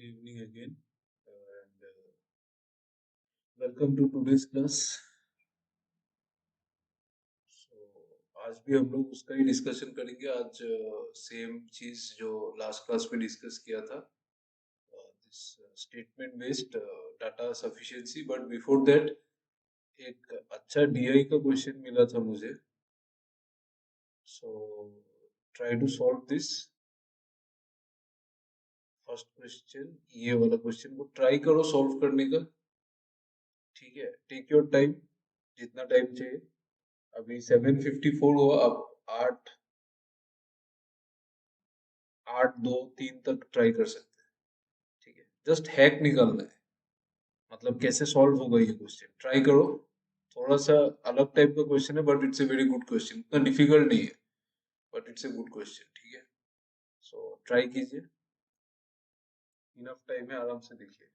evening again, and welcome to today's class. आज भी हम लोग उसका ही डिस्कशन करेंगे। आज सेम चीज जो लास्ट क्लास में डिस्कस किया था, this statement based data sufficiency. But before that एक अच्छा डीआई का क्वेश्चन मिला था मुझे, so try to solve this first question. ये वाला क्वेश्चन को ट्राई करो सॉल्व करने का, ठीक है? टेक योर टाइम, जितना टाइम चाहिए। अभी 7:54 हुआ, अब आठ आठ दो तीन तक ट्राई कर सकते हैं, ठीक है? जस्ट हैक निकालना है, मतलब कैसे सॉल्व होगा ये क्वेश्चन, ट्राई करो। थोड़ा सा अलग टाइप का क्वेश्चन है, but it's a very good question. इतना डिफिकल्ट नहीं है, but it's a good question, ठीक है? सो ट्राई कीजिए, इनफ टाइम है, आराम से देखिए।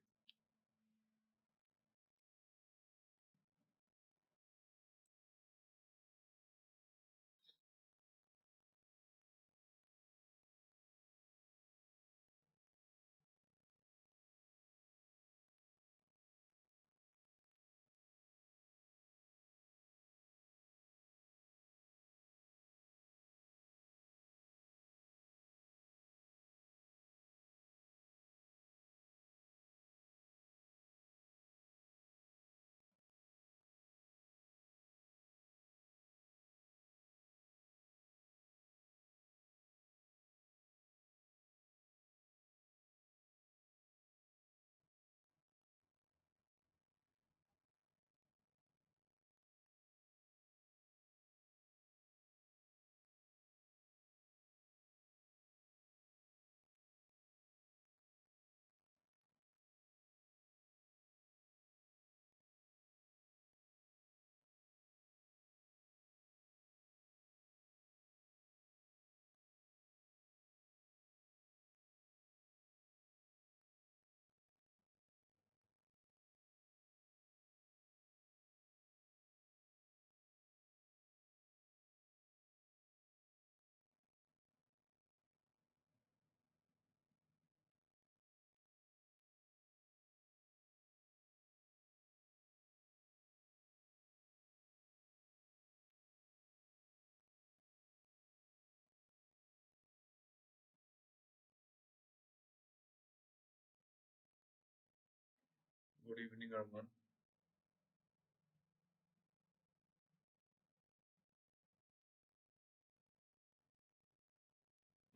गुड इवनिंग अरमान।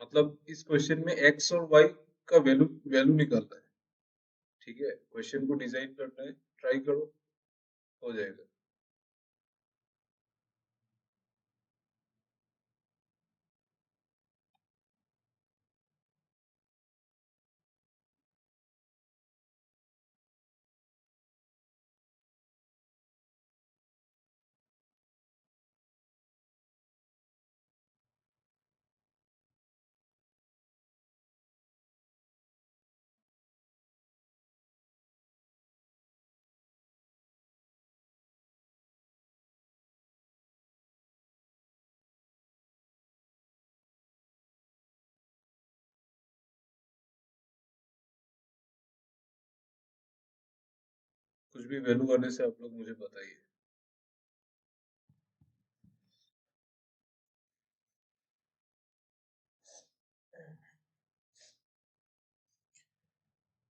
मतलब इस क्वेश्चन में एक्स और वाई का वैल्यू वैल्यू निकालना है, ठीक है? क्वेश्चन को डिजाइन करना है, ट्राई करो, हो जाएगा। कुछ भी वैल्यू आने से आप लोग मुझे बताइए।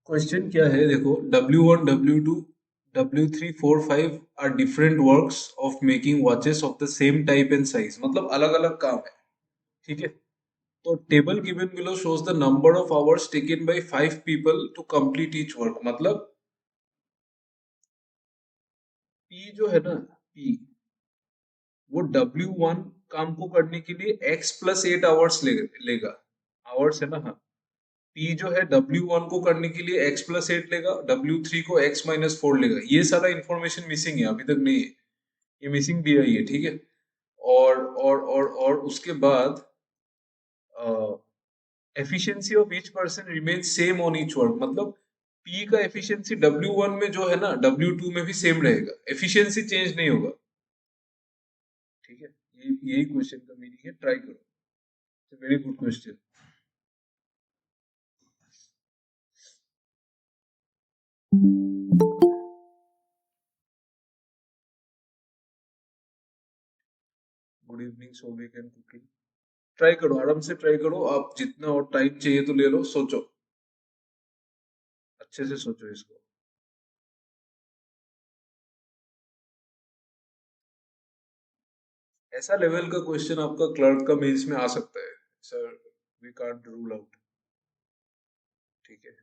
क्वेश्चन क्या है देखो, W1 W2 W3 4 5 are different works of making watches of the same type and size. मतलब अलग अलग काम है, ठीक है? तो table given below shows the number of hours taken by 5 people to complete each work. मतलब P जो है ना, P वो W1 काम को करने के लिए X+8 आवर्स लेगा। आवर्स है ना, हाँ। P जो है W1 को करने के लिए X+8 लेगा, W3 को X-4 लेगा। ये सारा इंफॉर्मेशन मिसिंग है, अभी तक नहीं है, ये मिसिंग दिया ही है, ठीक है? और उसके बाद efficiency of each person remain same on each work. मतलब P का एफिशिएंसी W1 में जो है ना, W2 में भी सेम रहेगा, एफिशिएंसी चेंज नहीं होगा, ठीक है? ये यही क्वेश्चन का मीनिंग है, ट्राई करो, very good question. Good evening so we can cooking. Try करो, आराम से ट्राई करो, आप जितना और टाइम चाहिए तो ले लो, सोचो, अच्छे से सोचो इसको। ऐसा लेवल का क्वेश्चन आपका क्लर्क का मेंस में आ सकता है sir, we can't rule out. ठीक है,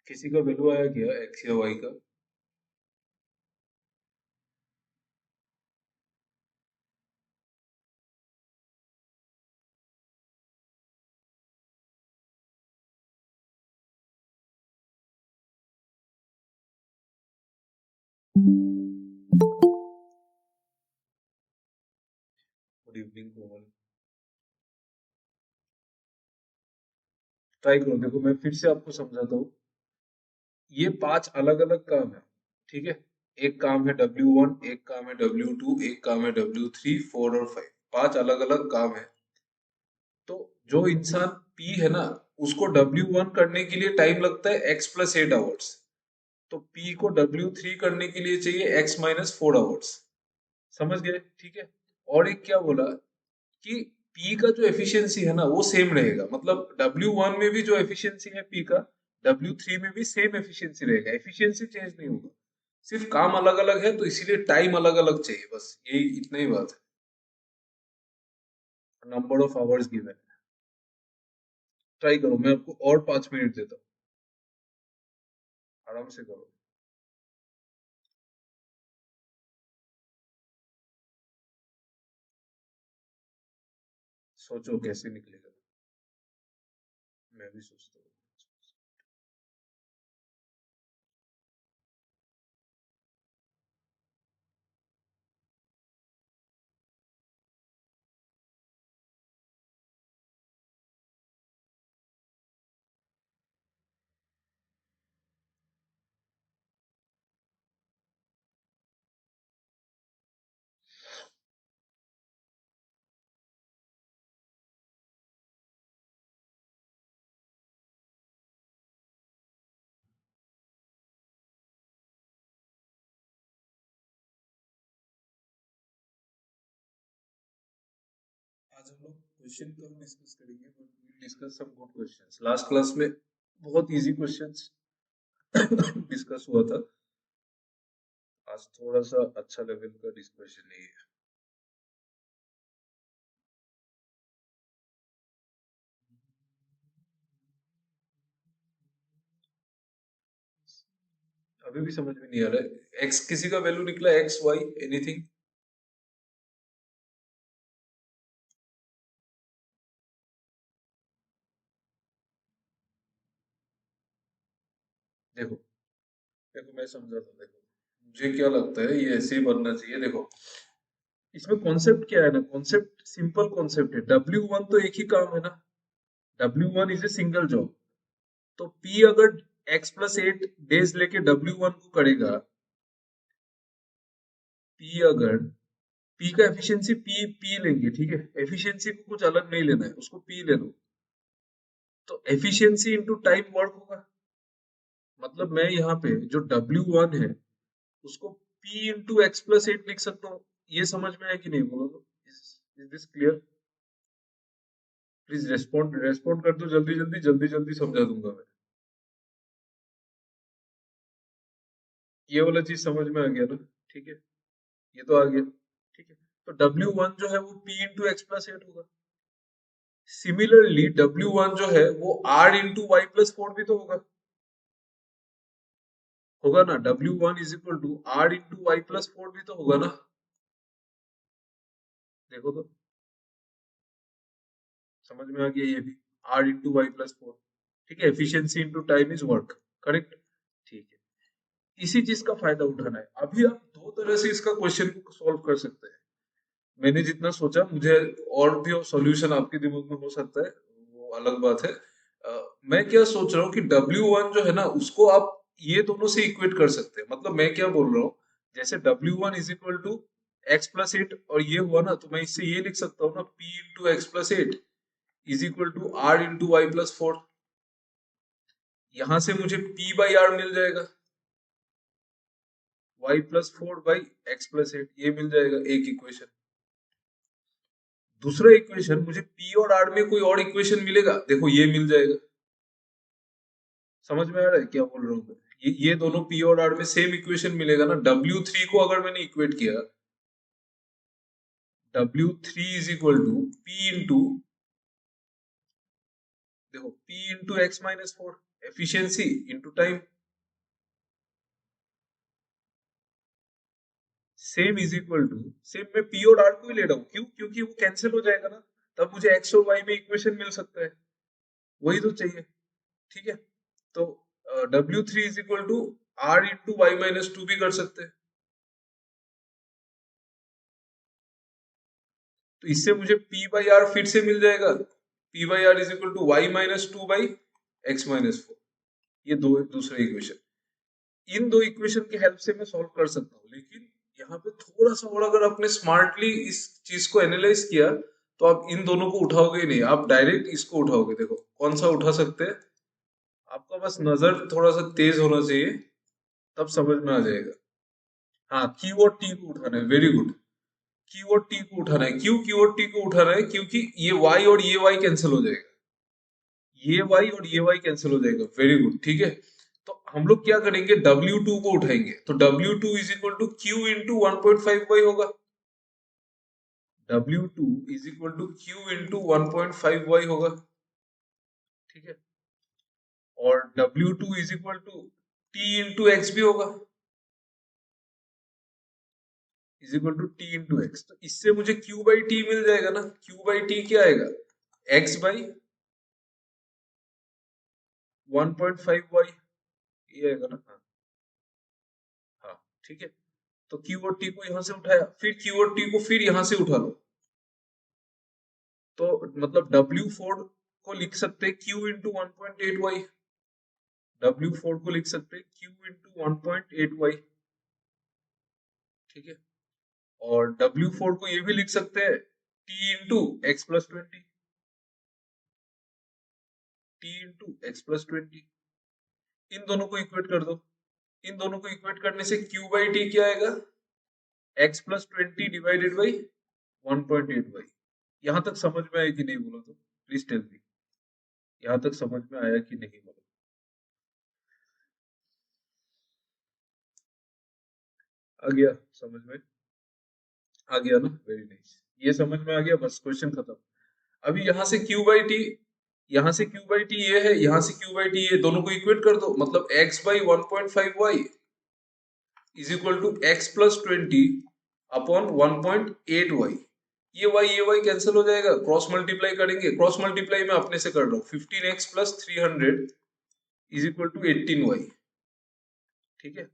किसी का वैल्यू आया क्या एक्स या वाई का? गुड इवनिंग कोमल। ट्राई करो, देखो मैं फिर से आपको समझाता हूँ। ये 5 अलग अलग काम है, ठीक है। एक काम है W1, एक काम है W2, एक काम है W3, 4 और 5। 5 अलग अलग काम है। तो जो इंसान P है ना, उसको W1 करने के लिए टाइम लगता है x प्लस 8 आवर्स। तो P को W3 करने के लिए चाहिए x माइनस 4 आवर्स। समझ गए? ठीक है। और एक क्या बोला कि P का जो एफिशिएंसी है ना वो सेम रहेगा, मतलब W1 में भी जो एफिशिएंसी है P का, W3 में भी सेम एफिशिएंसी रहेगा, एफिशिएंसी चेंज नहीं होगा। सिर्फ काम अलग अलग है, तो इसीलिए टाइम अलग अलग चाहिए, बस यही इतना ही बात है। नंबर ऑफ आवर्स गिवन है। ट्राई करो, मैं आपको और 5 मिनट देता हूँ, आराम से करो। सोचो कैसे निकलेगा, मैं भी सोचता हूँ। आज हम लोग क्वेश्चन कम डिस्कस करेंगे, but we discuss some good questions. Last class में बहुत इजी क्वेश्चंस डिस्कस हुआ था। आज थोड़ा सा अच्छा लेवल का डिस्कशन नहीं है। अभी भी समझ में नहीं आ रहा है, एक्स किसी का वैल्यू निकला, एक्स वाई एनीथिंग? देखो, देखो मैं समझाता हूँ, देखो मुझे क्या लगता है ये ऐसे ही बनना चाहिए। देखो इसमें कॉन्सेप्ट क्या है ना, कॉन्सेप्ट सिंपल कॉन्सेप्ट है। W1 तो एक ही काम है ना, W1 is a single job. तो P अगर x+8 डेज लेके W1 को करेगा, P अगर P का एफिशिएंसी P लेंगे, ठीक है, एफिशिएंसी को कुछ अलग नहीं लेना है, उसको P ले लो। तो एफिशिएंसी इंटू टाइम वर्क होगा। मतलब मैं यहाँ पे जो W1 है उसको P इंटू x+8 लिख सकता हूँ। ये समझ में आया कि नहीं, बोलो तो। Is this clear? Please respond कर दो, जल्दी जल्दी जल्दी जल्दी समझा दूंगा मैं। ये वाला चीज समझ में आ गया ना? ठीक है, ये तो आ गया। ठीक है, तो W1 जो है वो P into x plus eight होगा। सिमिलरली W1 जो है वो R into y plus four भी तो होगा। होगा ना? W1 is equal to R into y plus four भी तो होगा ना? देखो तो, समझ में आ गया ये भी। R into y plus four. ठीक है, efficiency into time is work. Correct. ठीक है, इसी चीज का फायदा उठाना है। अभी आप दो तरह से इसका क्वेश्चन को सॉल्व कर सकते हैं। मैंने जितना सोचा, मुझे और भी सॉल्यूशन आपके दिमाग में हो सकता है, वो अलग बात है। मैं क्या सोच रहा हूँ कि W1 जो है ना, उसको आप ये दोनों से इक्वेट कर सकते हैं। मतलब मैं क्या बोल रहा हूँ, जैसे W1 is equal to x plus eight, और ये हुआ ना, तो मैं इससे ये लिख सकता हूँ ना, P into x plus eight is equal to R into y plus four. यहां से मुझे P बाई आर मिल जाएगा, y plus four by x plus eight, ये मिल जाएगा एक इक्वेशन। दूसरा इक्वेशन, मुझे P और R में कोई और इक्वेशन मिलेगा, देखो ये मिल जाएगा। समझ में आ रहा है क्या बोल रहा हूँ मैं? ये दोनों P और R में सेम इक्वेशन मिलेगा ना। W3 को अगर मैंने इक्वेट किया, W3 is equal to P into, देखो P into x minus four, efficiency into time, same is equal to, same मैं P और R को ही ले रहा हूँ। क्यों? क्योंकि वो कैंसिल हो जाएगा ना, तब मुझे एक्स और वाई में इक्वेशन मिल सकता है। वही तो चाहिए। ठीक है, तो W3 is equal to R into y minus two भी कर सकते हैं। तो इससे मुझे P बाई आर फिर से मिल जाएगा, P by R is equal to y minus two by x minus four. ये दो दूसरे इक्वेशन, इन दो इक्वेशन की हेल्प से मैं सॉल्व कर सकता हूँ। लेकिन यहाँ पे थोड़ा सा और अगर आपने स्मार्टली इस चीज को एनालाइज किया, तो आप इन दोनों को उठाओगे ही नहीं, आप डायरेक्ट इसको उठाओगे। देखो कौन सा उठा सकते हैं, आपका बस नजर थोड़ा सा तेज होना चाहिए, तब समझ में आ जाएगा। हाँ, क्यू और टी को उठाना है, वेरी गुड। क्यू और टी को उठाना है। क्यों क्यू और टी को उठाना है? क्योंकि ये वाई और ये वाई कैंसिल हो जाएगा, ये वाई और ये वाई कैंसिल हो जाएगा। वेरी गुड, ठीक है। तो हम लोग क्या करेंगे, W2 को उठाएंगे, तो W2 is equal to Q into one point five y होगा। W2 is equal to Q into one point five y होगा। ठीक है, और W2 is equal to T into x भी होगा, is equal to T into x. तो इससे मुझे Q बाई टी मिल जाएगा ना। Q बाई टी क्या आएगा, x by one point five y, ये आएगा ना। हाँ, हाँ, ठीक है। तो Q और T को यहां से उठाया, फिर Q और T को फिर यहां से उठा लो, तो मतलब W4 को लिख सकते हैं Q into one point eight y. W4 को लिख सकते हैं Q into one point eight y. ठीक है, और W4 को ये भी लिख सकते हैं T into x plus twenty, T into x plus twenty. इन दोनों को इक्वेट कर दो। इन दोनों को इक्वेट करने से Q बाई टी क्या आएगा, x plus twenty divided by one point eight y. यहां तक समझ में आया कि नहीं, बोलो तो प्लीज टेल मी। यहां तक समझ में आया कि नहीं, बोलो। आ गया समझ में? आ गया ना, वेरी नाइस। ये समझ में आ गया, बस क्वेश्चन खत्म। अभी यहाँ से Q बाई टी, यहाँ से Q बाई टी ये है, यहाँ से Q बाई टी ये, दोनों को इक्वेट कर दो। मतलब x by one point five y is equal to x plus twenty upon one point eight y. ये वाई कैंसिल हो जाएगा, क्रॉस मल्टीप्लाई करेंगे। क्रॉस मल्टीप्लाई मैं अपने से कर रहा हूँ, fifteen x plus three hundred is equal to eighteen y. ठीक है,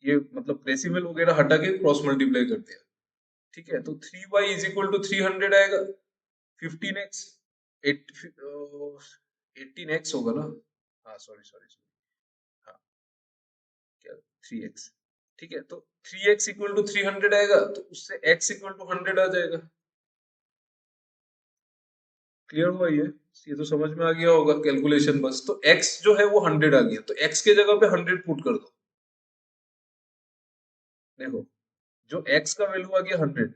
ये मतलब डेसिमल वगैरह हटा के क्रॉस मल्टीप्लाई करते हैं। ठीक है, तो three y is equal to three hundred आएगा, फिफ्टीन एक्स एट्टीन एक्स होगा ना। हाँ, सॉरी सॉरी सॉरी। हाँ, क्या, थ्री एक्स। ठीक है, तो three x equal to three hundred आएगा, तो उससे एक्स इक्वल टू हंड्रेड आ जाएगा। क्लियर हुआ ये तो समझ में आ गया होगा कैलकुलेशन। बस तो x जो है वो हंड्रेड आ गया, तो x के जगह पे हंड्रेड पुट कर दो। देखो, जो x का वैल्यू आ गया 100,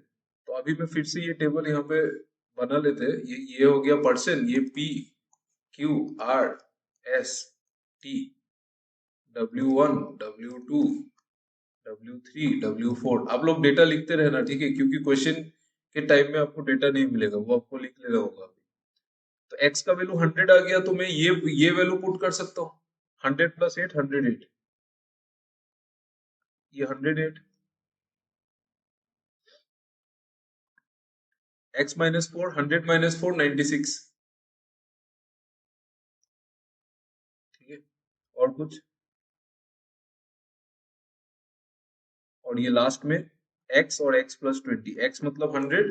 तो अभी मैं फिर से ये टेबल यहाँ पे बना लेते हैं। ये हो गया परसेंट, ये p q r s t w1 w2 w3 w4। आप लोग डेटा लिखते रहना, ठीक है, क्योंकि क्वेश्चन के टाइम में आपको डेटा नहीं मिलेगा, वो आपको लिख लेना होगा। तो x का वैल्यू 100 आ गया, तो मैं ये वैल्यू पुट कर सकता हूँ। 100 प्लस 8 108, ये 108। x minus 4, 100 minus 4 96। ठीक है, और कुछ? और ये लास्ट में x और x प्लस 20, x मतलब 100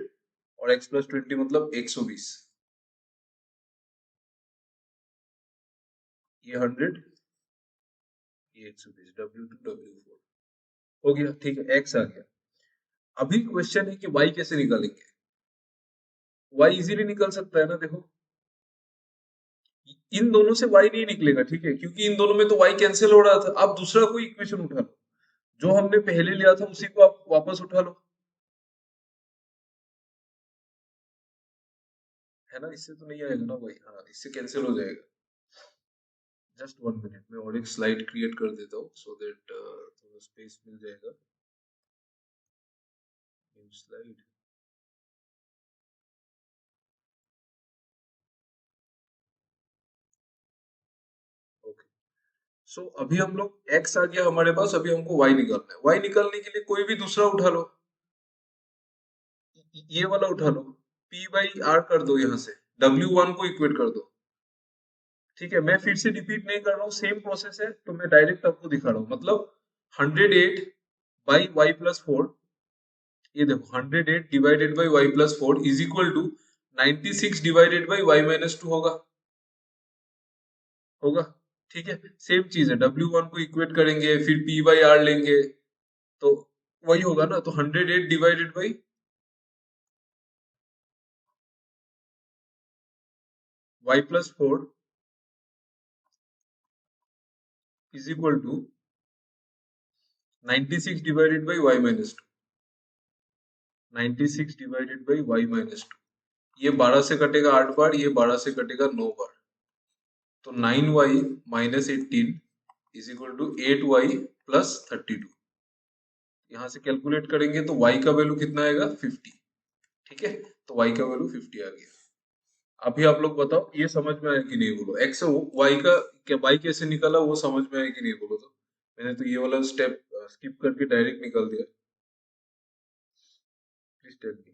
और x प्लस 20 मतलब 120। ये 100, ये 120, W2 W4 हो गया। ठीक है, x आ गया। अभी क्वेश्चन है कि y कैसे निकालेंगे। y इजीली निकल सकता है ना, देखो। इन दोनों से y नहीं निकलेगा, ठीक है, क्योंकि इन दोनों में तो y कैंसिल हो रहा था। अब दूसरा कोई इक्वेशन उठा लो, जो हमने पहले लिया था उसी को आप वापस उठा लो, है ना। इससे तो नहीं आएगा ना भाई, हाँ इससे कैंसिल हो जाएगा। जस्ट 1 मिनट, मैं और एक स्लाइड क्रिएट कर देता हूँ, सो दैट थोड़ा स्पेस मिल जाएगा। New slide, okay. सो अभी हम लोग x आ गया हमारे पास, अभी हमको y निकालना है। y निकालने के लिए कोई भी दूसरा उठा लो, ये वाला उठा लो, p बाई r कर दो, यहाँ से w1 को इक्वेट कर दो। ठीक है, मैं फिर से रिपीट नहीं कर रहा हूँ, सेम प्रोसेस है, तो मैं डायरेक्ट आपको दिखा रहा हूँ। मतलब 108 बाई y प्लस 4, ये देखो 108 divided by y plus 4 is equal to 96 divided by y minus 2 होगा, होगा। ठीक है, सेम चीज है, W1 को इक्वेट करेंगे, फिर P बाई R लेंगे, तो वही होगा ना। तो 108 divided by y plus 4 is equal to 96 divided by y minus 2, 96 divided by y minus 2। ये 12 से कटेगा 8 बार, ये 12 से कटेगा 9 बार, तो 9y minus 18 is equal to 8y plus 32। यहाँ से कैलकुलेट करेंगे तो y का वैल्यू कितना आएगा, 50। ठीक है, तो y का वैल्यू 50 आ गया। अभी आप लोग बताओ, ये समझ में आया कि नहीं, बोलो। x y का क्या y कैसे निकाला वो समझ में आया कि नहीं, बोलो तो। मैंने तो ये वाला स्टेप स्किप करके डायरेक्ट निकाल दिया। प्लीज टेल मी,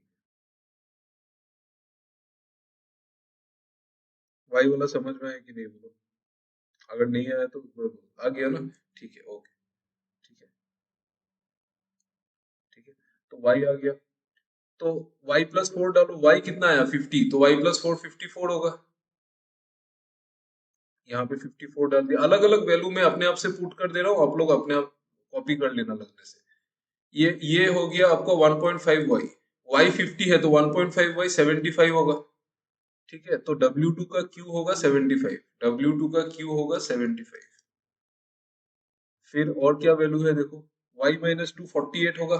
y वाला समझ में आया कि नहीं, बोलो। अगर नहीं आया तो बोलो। आ गया ना, ठीक है, ओके। ठीक है, ठीक है, तो y आ गया। तो y प्लस 4 डालो, y कितना आया 50, तो y प्लस 4 54 होगा। यहाँ पे 54 डाल दिया। अलग अलग वैल्यू में अपने आप से पुट कर दे रहा हूँ, आप लोग अपने आप कॉपी कर लेना लगने से। ये हो गया आपका 1.5 वाई, वाई 50 है तो 1.5 वाई 75 होगा। ठीक है, तो W2 का Q होगा 75, W2 का Q होगा 75। फिर और क्या वैल्यू है देखो, y माइनस 2 48 होगा,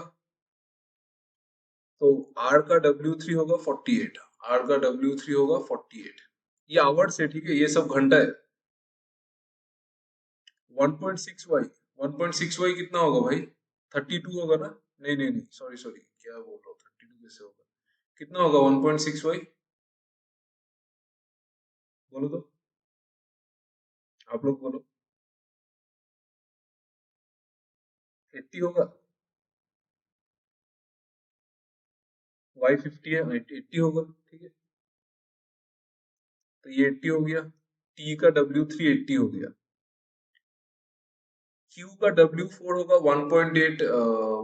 तो R का W3 होगा 48, R का W3 होगा 48। ये आवर्स है, ठीक है, ये सब घंटा है। 1.6 वाई, 1.6 वाई कितना होगा भाई, 32 होगा ना। नहीं नहीं नहीं, सॉरी सॉरी, क्या बोल रहा हूँ, 32 कैसे होगा, कितना होगा 1.6 वाई, बोलो तो, आप लोग बोलो। 80 होगा, वाई 50 है, 80 होगा। ठीक है, तो ये 80 हो गया, टी का W3 80 हो गया, क्यू का W4 होगा 1.8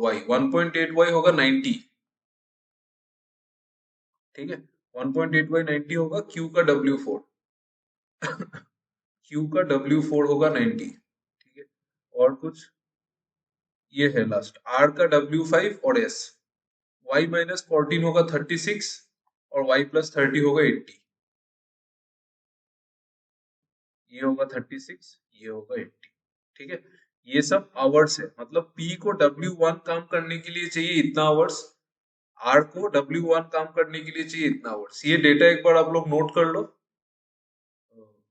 वाई, 1.8 वाई होगा 90। ठीक है, 1.8 वाई 90 होगा, क्यू का W4 क्यू का W4 होगा 90। ठीक है, और कुछ, ये है लास्ट, R का W5 और S, y माइनस 14 होगा 36 और y प्लस 30 होगा 80। ये होगा 36, ये होगा 80। ठीक है, ये सब आवर्स है, मतलब P को W1 काम करने के लिए चाहिए इतना आवर्स, R को W1 काम करने के लिए चाहिए इतना आवर्स। ये डेटा एक बार आप लोग नोट कर लो,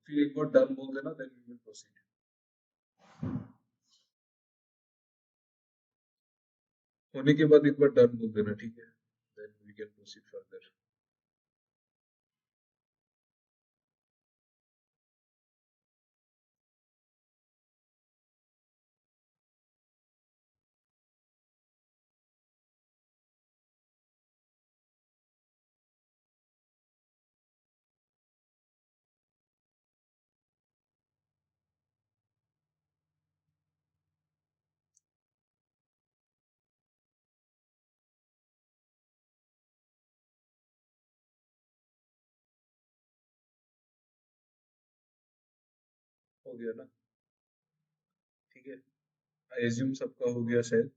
फिर एक बार डन बोल देना, देन वी विल प्रोसीड। होने के बाद एक बार डन बोल देना, ठीक है, then we can proceed further. हो गया ना? ठीक है, आई एज्यूम सबका हो गया शायद।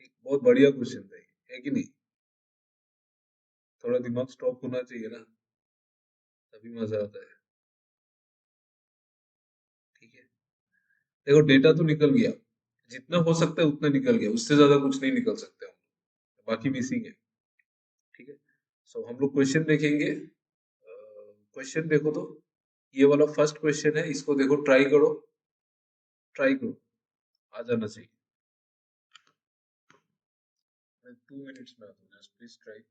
एक बहुत बढ़िया क्वेश्चन था ये, है कि नहीं? थोड़ा दिमाग स्टॉप होना चाहिए ना, तभी मजा आता है। ठीक है, देखो डेटा तो निकल गया, जितना हो सकता है उतना निकल गया, उससे ज्यादा कुछ नहीं निकल सकते हम, बाकी मिसिंग है। ठीक है, सो हम लोग क्वेश्चन देखेंगे। क्वेश्चन देखो तो, ये वाला फर्स्ट क्वेश्चन है, इसको देखो, ट्राई करो, ट्राई करो, आ जाना चाहिए। 2 मिनट्स में आता हूँ, just please try.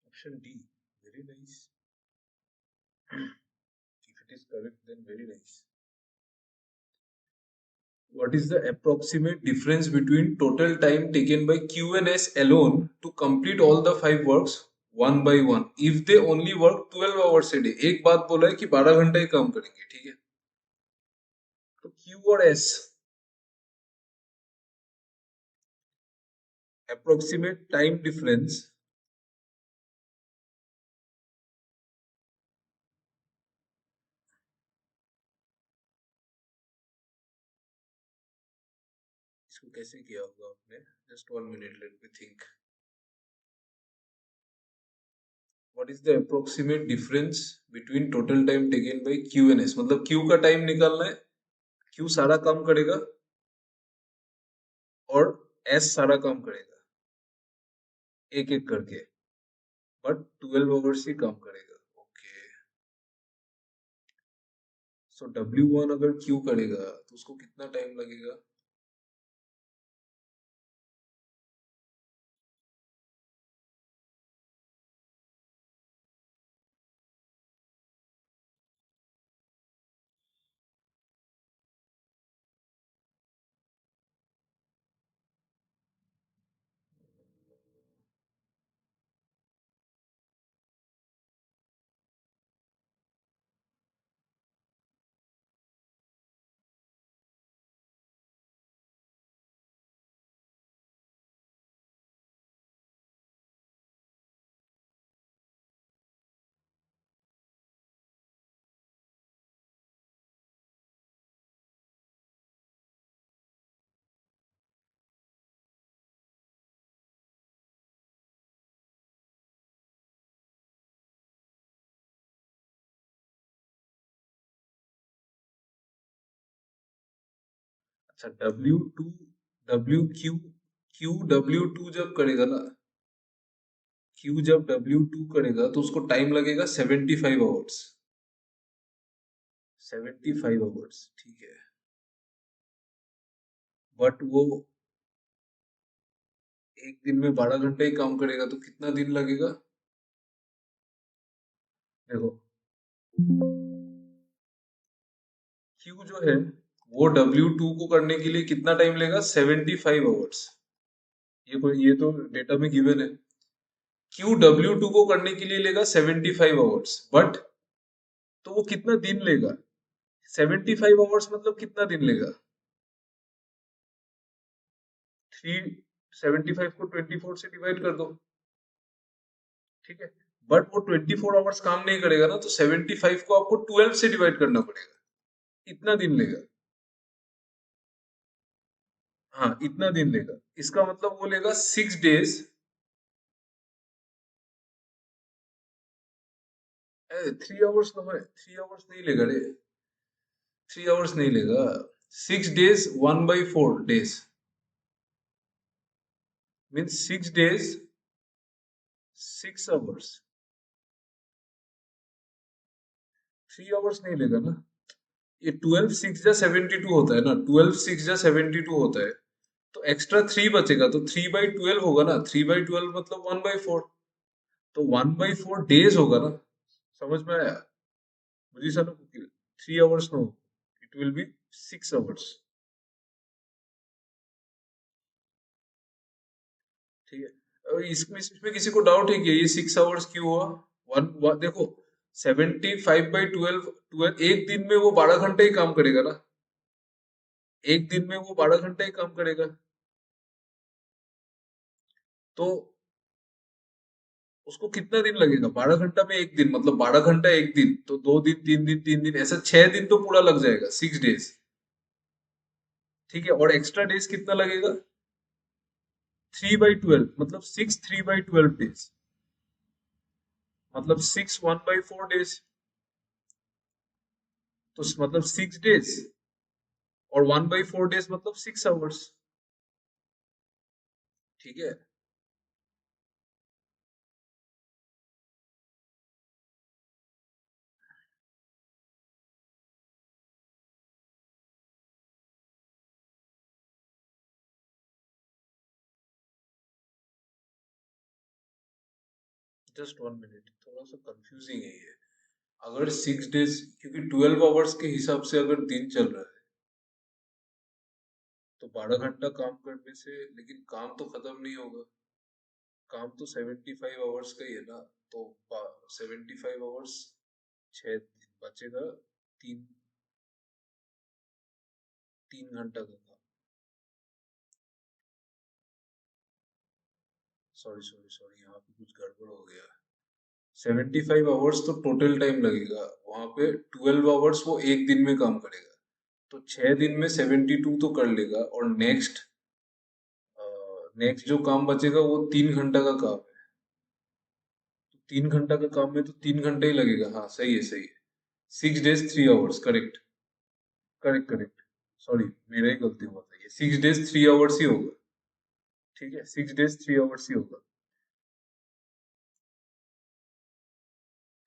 Option D, very nice. If it is correct, then very nice. What is the approximate difference between total time taken by QNS alone to complete all the 5 works one by one if they only work 12 hours a day? एक बात बोला है कि 12 घंटा ही काम करेंगे, ठीक है? तो Q और S, approximate time difference, इसको कैसे किया होगा आपने? Just 1 minute, let me think. What is the approximate difference between total time taken by Q and S? मतलब Q का टाइम निकालना है, Q सारा काम करेगा, एस सारा काम करेगा एक एक करके, बट 12 आवर्स ही काम करेगा। ओके, सो W1 अगर क्यू करेगा तो उसको कितना टाइम लगेगा? अच्छा, W2 जब करेगा ना, क्यू जब W2 करेगा तो उसको टाइम लगेगा 75 आवर्स। 75 आवर्स, ठीक है। बट वो एक दिन में 12 घंटे ही काम करेगा तो कितना दिन लगेगा? देखो, क्यू जो है वो W2 को करने के लिए कितना टाइम लेगा? 75 आवर्स। ये तो डेटा में गिवन है। क्यू W2 को करने के लिए लेगा 75 आवर्स, बट तो वो कितना दिन लेगा? 75 आवर्स मतलब कितना दिन लेगा? 375 को 24 से डिवाइड कर दो, ठीक है। बट वो 24 आवर्स काम नहीं करेगा ना, तो 75 को आपको 12 से डिवाइड करना पड़ेगा। इतना दिन लेगा। हाँ, इतना दिन लेगा। इसका मतलब वो लेगा 6 डेज। 3 आवर्स तो है, 3 आवर्स नहीं लेगा रे। 3 आवर्स नहीं लेगा। 6 days 1/4 days means 6 days 6 hours. 3 hours नहीं लेगा ना। ये 12 6 जा 72 होता है ना, 12 6 जा 72 होता है। तो एक्स्ट्रा 3 बचेगा, तो 3/12 होगा ना। 3/12 मतलब 1/4। तो 1/4 डेज होगा ना। समझ में आया? मुझे sir 3 hours no, it will be 6 hours. ठीक है। और इसमें किसी को डाउट है कि ये 6 आवर्स क्यों हुआ? देखो, 75/12, 12 एक दिन में वो 12 घंटे ही काम करेगा ना। एक दिन में वो 12 घंटे ही काम करेगा। तो उसको कितना दिन लगेगा? 12 घंटा में एक दिन, मतलब 12 घंटा एक दिन, तो 2 दिन 3 दिन 3 दिन, ऐसा 6 दिन तो पूरा लग जाएगा, 6 डेज। ठीक है, और एक्स्ट्रा डेज कितना लगेगा? 3/12 मतलब 6 3/12 डेज, मतलब 6 1/4 डेज। तो मतलब 6 डेज, और 1/4 डेज मतलब 6 आवर्स। ठीक है। जस्ट 1 मिनट, थोड़ा सा कंफ्यूजिंग है ये। अगर 6 डेज, क्योंकि 12 आवर्स के हिसाब से अगर दिन चल रहा है, तो 12 घंटा काम करने से, लेकिन काम तो खत्म नहीं होगा। काम तो 75 आवर्स का ही है ना। तो 75 आवर्स, 6 दिन बचेगा। तीन 3 घंटा का काम। सॉरी सॉरी सॉरी, यहाँ पे कुछ गड़बड़ हो गया। 75 आवर्स तो टोटल टाइम लगेगा। वहां पे 12 आवर्स वो एक दिन में काम करेगा। तो 6 दिन में 72 तो कर लेगा, और नेक्स्ट जो काम बचेगा वो 3 घंटा का काम है। तो 3 घंटा का काम में तो 3 घंटे ही लगेगा। हाँ, सही है सही है। 6 days 3 hours, correct. Correct correct. Sorry, मेरा ही गलती हुआ था। ये 6 डेज 3 आवर्स ही होगा। ठीक है, 6 days 3 hours ही होगा।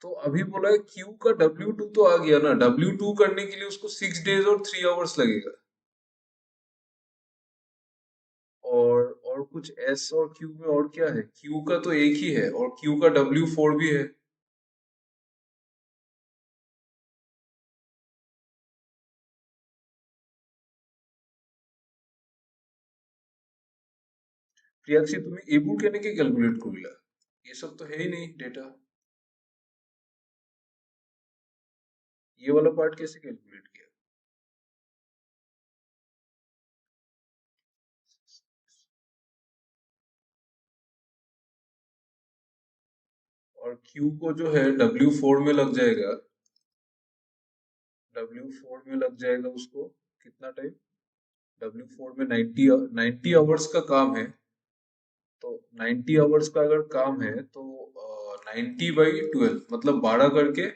तो अभी बोला है क्यू का W2 तो आ गया ना, W2 करने के लिए उसको 6 days और 3 hours लगेगा। और कुछ एस और क्यू में और क्या है, क्यू का तो एक ही है और क्यू का W4 भी है। प्रियांशी तुम्हें एबू कहने के कैलकुलेट करूला, ये सब तो है ही नहीं डेटा। ये वाला पार्ट कैसे कैलकुलेट किया? और क्यू को जो है W4 में लग जाएगा, W4 में लग जाएगा उसको कितना टाइम, W4 में 90 आवर्स का काम है। तो 90 आवर्स का अगर काम है तो 90/12 मतलब 12 करके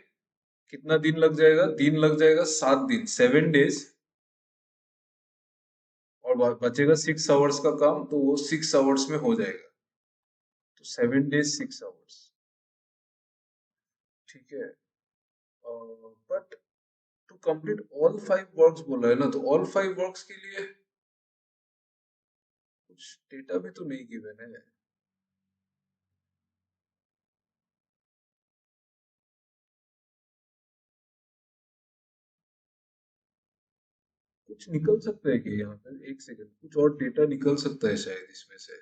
कितना दिन लग जाएगा, दिन लग जाएगा 7 दिन, 7 days। और बचेगा 6 आवर्स का काम, तो वो 6 आवर्स में हो जाएगा। तो 7 days 6 आवर्स। ठीक है, but to complete all 5 works बोला है ना, तो ऑल 5 वर्क्स के लिए कुछ डेटा भी तो नहीं गिवन है। कुछ निकल सकता है कि यहाँ पे, एक सेकंड, कुछ और डेटा निकल सकता है शायद इसमें से।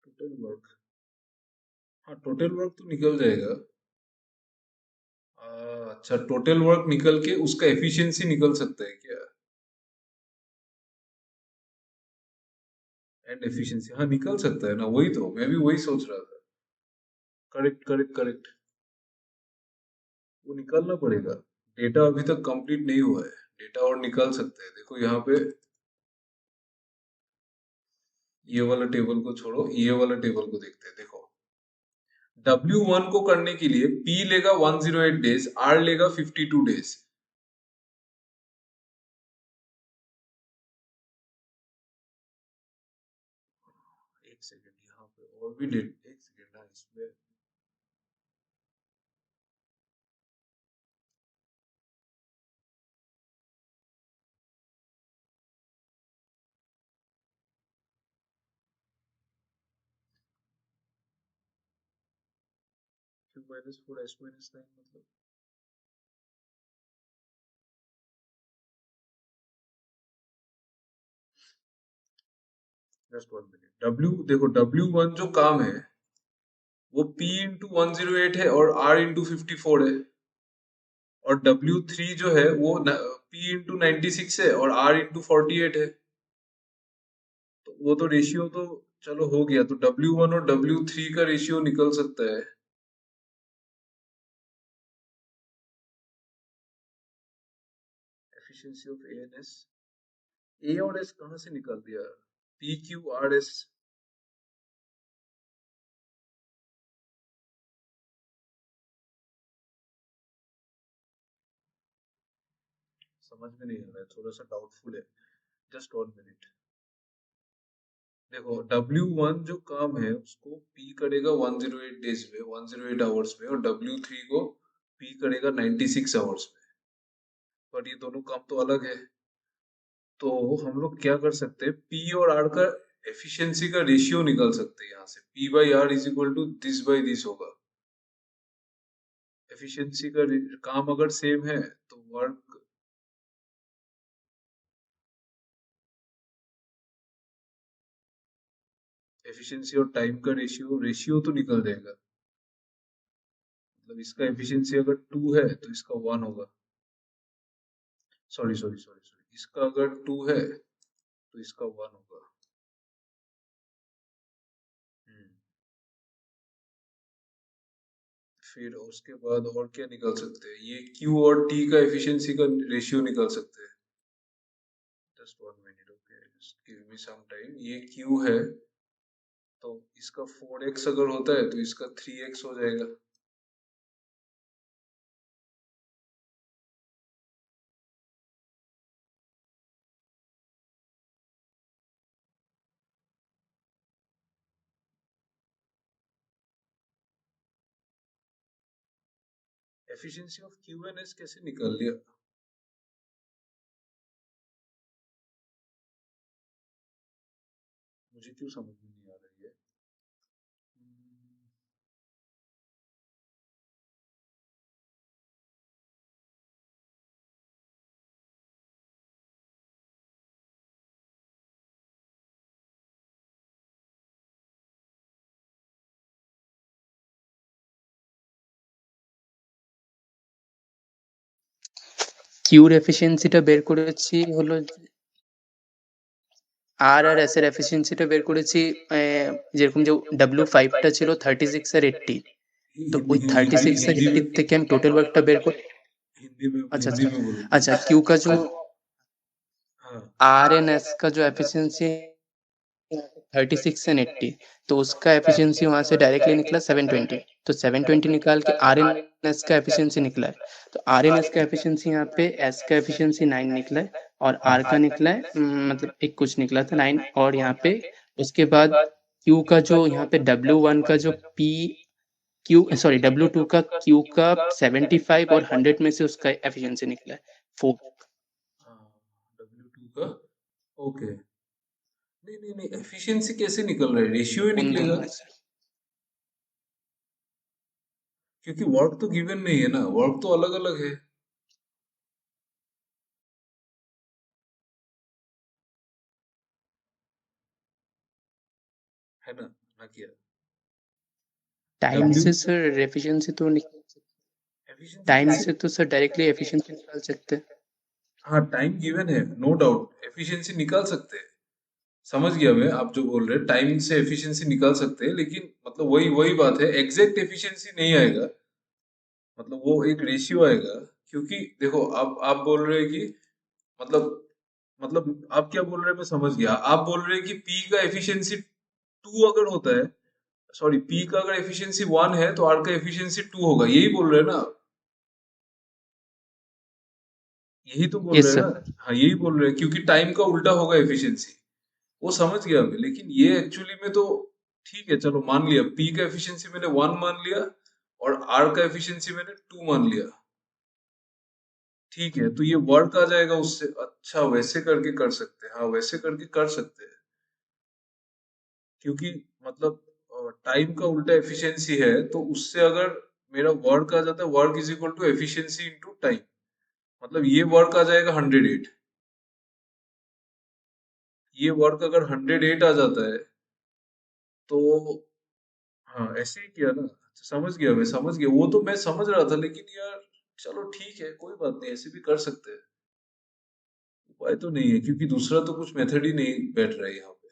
टोटल वर्क, हाँ टोटल वर्क तो निकल जाएगा। अच्छा, टोटल वर्क निकल के उसका एफिशिएंसी निकल सकता है क्या? एंड एफिशिएंसी, हाँ निकल सकता है ना, वही तो मैं भी वही सोच रहा था। करेक्ट करेक्ट करेक्ट, वो निकालना पड़ेगा। डेटा अभी तक कंप्लीट नहीं हुआ है, डेटा और निकाल सकते हैं। देखो यहाँ पे, ये वाला टेबल को छोड़ो, ये वाला टेबल को देखते हैं। देखो, W1 को करने के लिए P लेगा 108 डेज, R लेगा 52 डेज। एक सेकेंड, यहाँ पे और भी डेट, एक सेकेंड, हाँ इसमें Q-4 S-9 मतलब, जस्ट 1 मिनट। W देखो, W1 जो काम है वो P × 108 है और R × 54 है। और W3 जो है वो P × 96 है और R × 48 है। तो वो तो रेशियो तो चलो हो गया, तो W1 और W3 का रेशियो निकल सकता है। Efficiency of A and S, A और एस कहाँ से निकाल दिया? PQRS, समझ में नहीं आ रहा है, थोड़ा सा डाउटफुल है। Just 1 minute. देखो, W1 जो काम है उसको P करेगा 108 डेज में, 108 आवर्स में, और W3 को P करेगा 96 आवर्स में। पर ये दोनों काम तो अलग है। तो हम लोग क्या कर सकते हैं, P और R का एफिशिएंसी का रेशियो निकाल सकते हैं यहाँ से। P/R is equal to this by this होगा। एफिशिएंसी का काम अगर सेम है तो वर्क, एफिशिएंसी और टाइम का रेशियो, रेशियो तो निकल जाएगा। मतलब इसका एफिशिएंसी अगर 2 है तो इसका 1 होगा। सॉरी सॉरी सॉरी सॉरी, इसका अगर 2 है तो इसका 1 होगा। हम्म, फिर उसके बाद और क्या निकाल सकते हैं, ये Q और T का एफिशिएंसी का रेशियो निकाल सकते हैं। Just 1 minute, okay, give me some time. ये Q है तो इसका 4x अगर होता है तो इसका 3x हो जाएगा। Efficiency of Q N S कैसे निकाल लिया? मुझे क्यों समझ में नहीं आ रही है। কিউর এফিসিয়েন্সিটা বের করেছি হলো আর আর এস এর এফিসিয়েন্সিটা বের করেছি যেরকম যে W5টা ছিল 36 আর 80, তো ওই 36 আর 80 থেকে আমি টোটাल वर्कটা बेर कर। अच्छा हिंदी अच्छा में बोलो। अच्छा क्यू का जो हाँ आर एन एस का जो एफिशिएंसी 36 एंड 80, तो उसका एफिशिएंसी वहां से डायरेक्टली निकला 720, तो 720 निकाल के आर एन एस का एफिशिएंसी निकला है। तो आर एन एस का एफिशिएंसी यहाँ पे एस का एफिशिएंसी 9 निकला है और आर का निकला है मतलब एक कुछ निकला था 9, और यहाँ पे उसके बाद क्यू का जो यहाँ पे W1 का जो पी क्यू सॉरी W2 का क्यू का 75 और 100 में से उसका एफिशिएंसी निकला है 4। W2 का ओके। नहीं नहीं नहीं, एफिशिएंसी कैसे निकल रहा है? रेशियो ही उन निकलेगा दोनों में से क्योंकि वर्क तो गिवन नहीं है ना, वर्क तो अलग अलग है। है ना किया। टाइम डब्ल्यू से सर एफिशिएंसी तो एफिशिएंसी टाइम कैसे? से तो सर डायरेक्टली एफिशिएंसी निकाल सकते हैं। हाँ टाइम गिवन है, नो डाउट एफिशिएंसी निकाल सकते हैं। समझ गया मैं, आप जो बोल रहे हैं टाइम से एफिशिएंसी निकाल सकते हैं, लेकिन मतलब वही वही बात है, एग्जैक्ट एफिशिएंसी नहीं आएगा। मतलब वो एक रेशियो आएगा। क्योंकि देखो आप बोल रहे हैं कि मतलब आप क्या बोल रहे हैं मैं समझ गया। आप बोल रहे हैं कि पी का एफिशिएंसी 2 अगर होता है, सॉरी पी का अगर एफिशिएंसी 1 है तो आर का एफिशिएंसी 2 होगा, यही बोल रहे हैं ना आप? यही तो बोल रहे यस हैं ना? सर। हाँ यही बोल रहे हैं, क्योंकि टाइम का उल्टा होगा एफिशिएंसी। वो समझ गया मैं, लेकिन ये एक्चुअली में तो ठीक है, चलो मान लिया पी का एफिशिएंसी मैंने 1 मान लिया और आर का एफिशिएंसी मैंने 2 मान लिया। ठीक है, तो ये वर्क आ जाएगा उससे। अच्छा वैसे करके कर सकते हैं, हाँ वैसे करके कर सकते हैं। क्योंकि मतलब टाइम का उल्टा एफिशिएंसी है, तो उससे अगर मेरा वर्क आ जाता है, work is equal to efficiency into time, मतलब ये वर्क आ जाएगा 108। ये वर्क अगर 108 आ जाता है तो हाँ ऐसे ही किया ना। अच्छा, समझ गया मैं, समझ गया, वो तो मैं समझ रहा था, लेकिन यार चलो ठीक है कोई बात नहीं, ऐसे भी कर सकते हैं। उपाय तो नहीं है क्योंकि दूसरा तो कुछ मेथड ही नहीं बैठ रहा है यहाँ पे।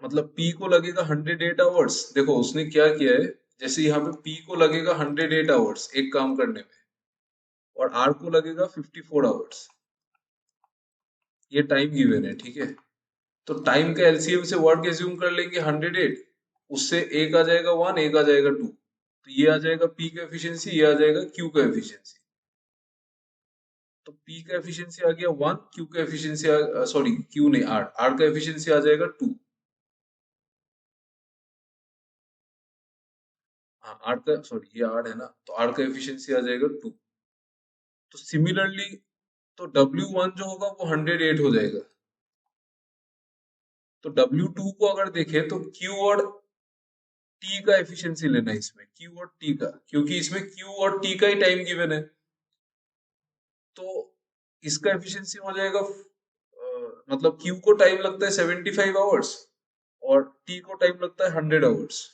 मतलब पी को लगेगा 108 आवर्स, देखो उसने क्या किया है, जैसे यहाँ पे पी को लगेगा 108 आवर्स एक काम करने में, और आर को लगेगा 54 आवर्स। ये टाइम गिवन है, ठीक है। तो टाइम का एलसीएम से वर्क एज्यूम कर लेंगे 108, उससे एक आ जाएगा 1, एक आ जाएगा 2, तो ये आ जाएगा पी का एफिशिएंसी, ये आ जाएगा क्यू का एफिशिएंसी। तो पी का एफिशिएंसी आ गया 1, क्यू का एफिशिएंसी सॉरी क्यू नहीं, आर आर का एफिशिएंसी आ जाएगा 2। हाँ आर का सॉरी ये आर है ना, तो आर का एफिशिएंसी आ जाएगा 2। तो सिमिलरली तो W1 जो होगा वो 108 हो जाएगा। तो W2 को अगर देखें तो Q और T का एफिशिएंसी लेना है इसमें, Q और T का, क्योंकि इसमें Q और T का ही टाइम गिवन है। तो इसका एफिशिएंसी हो जाएगा मतलब Q को टाइम लगता है 75 आवर्स और T को टाइम लगता है 100 आवर्स।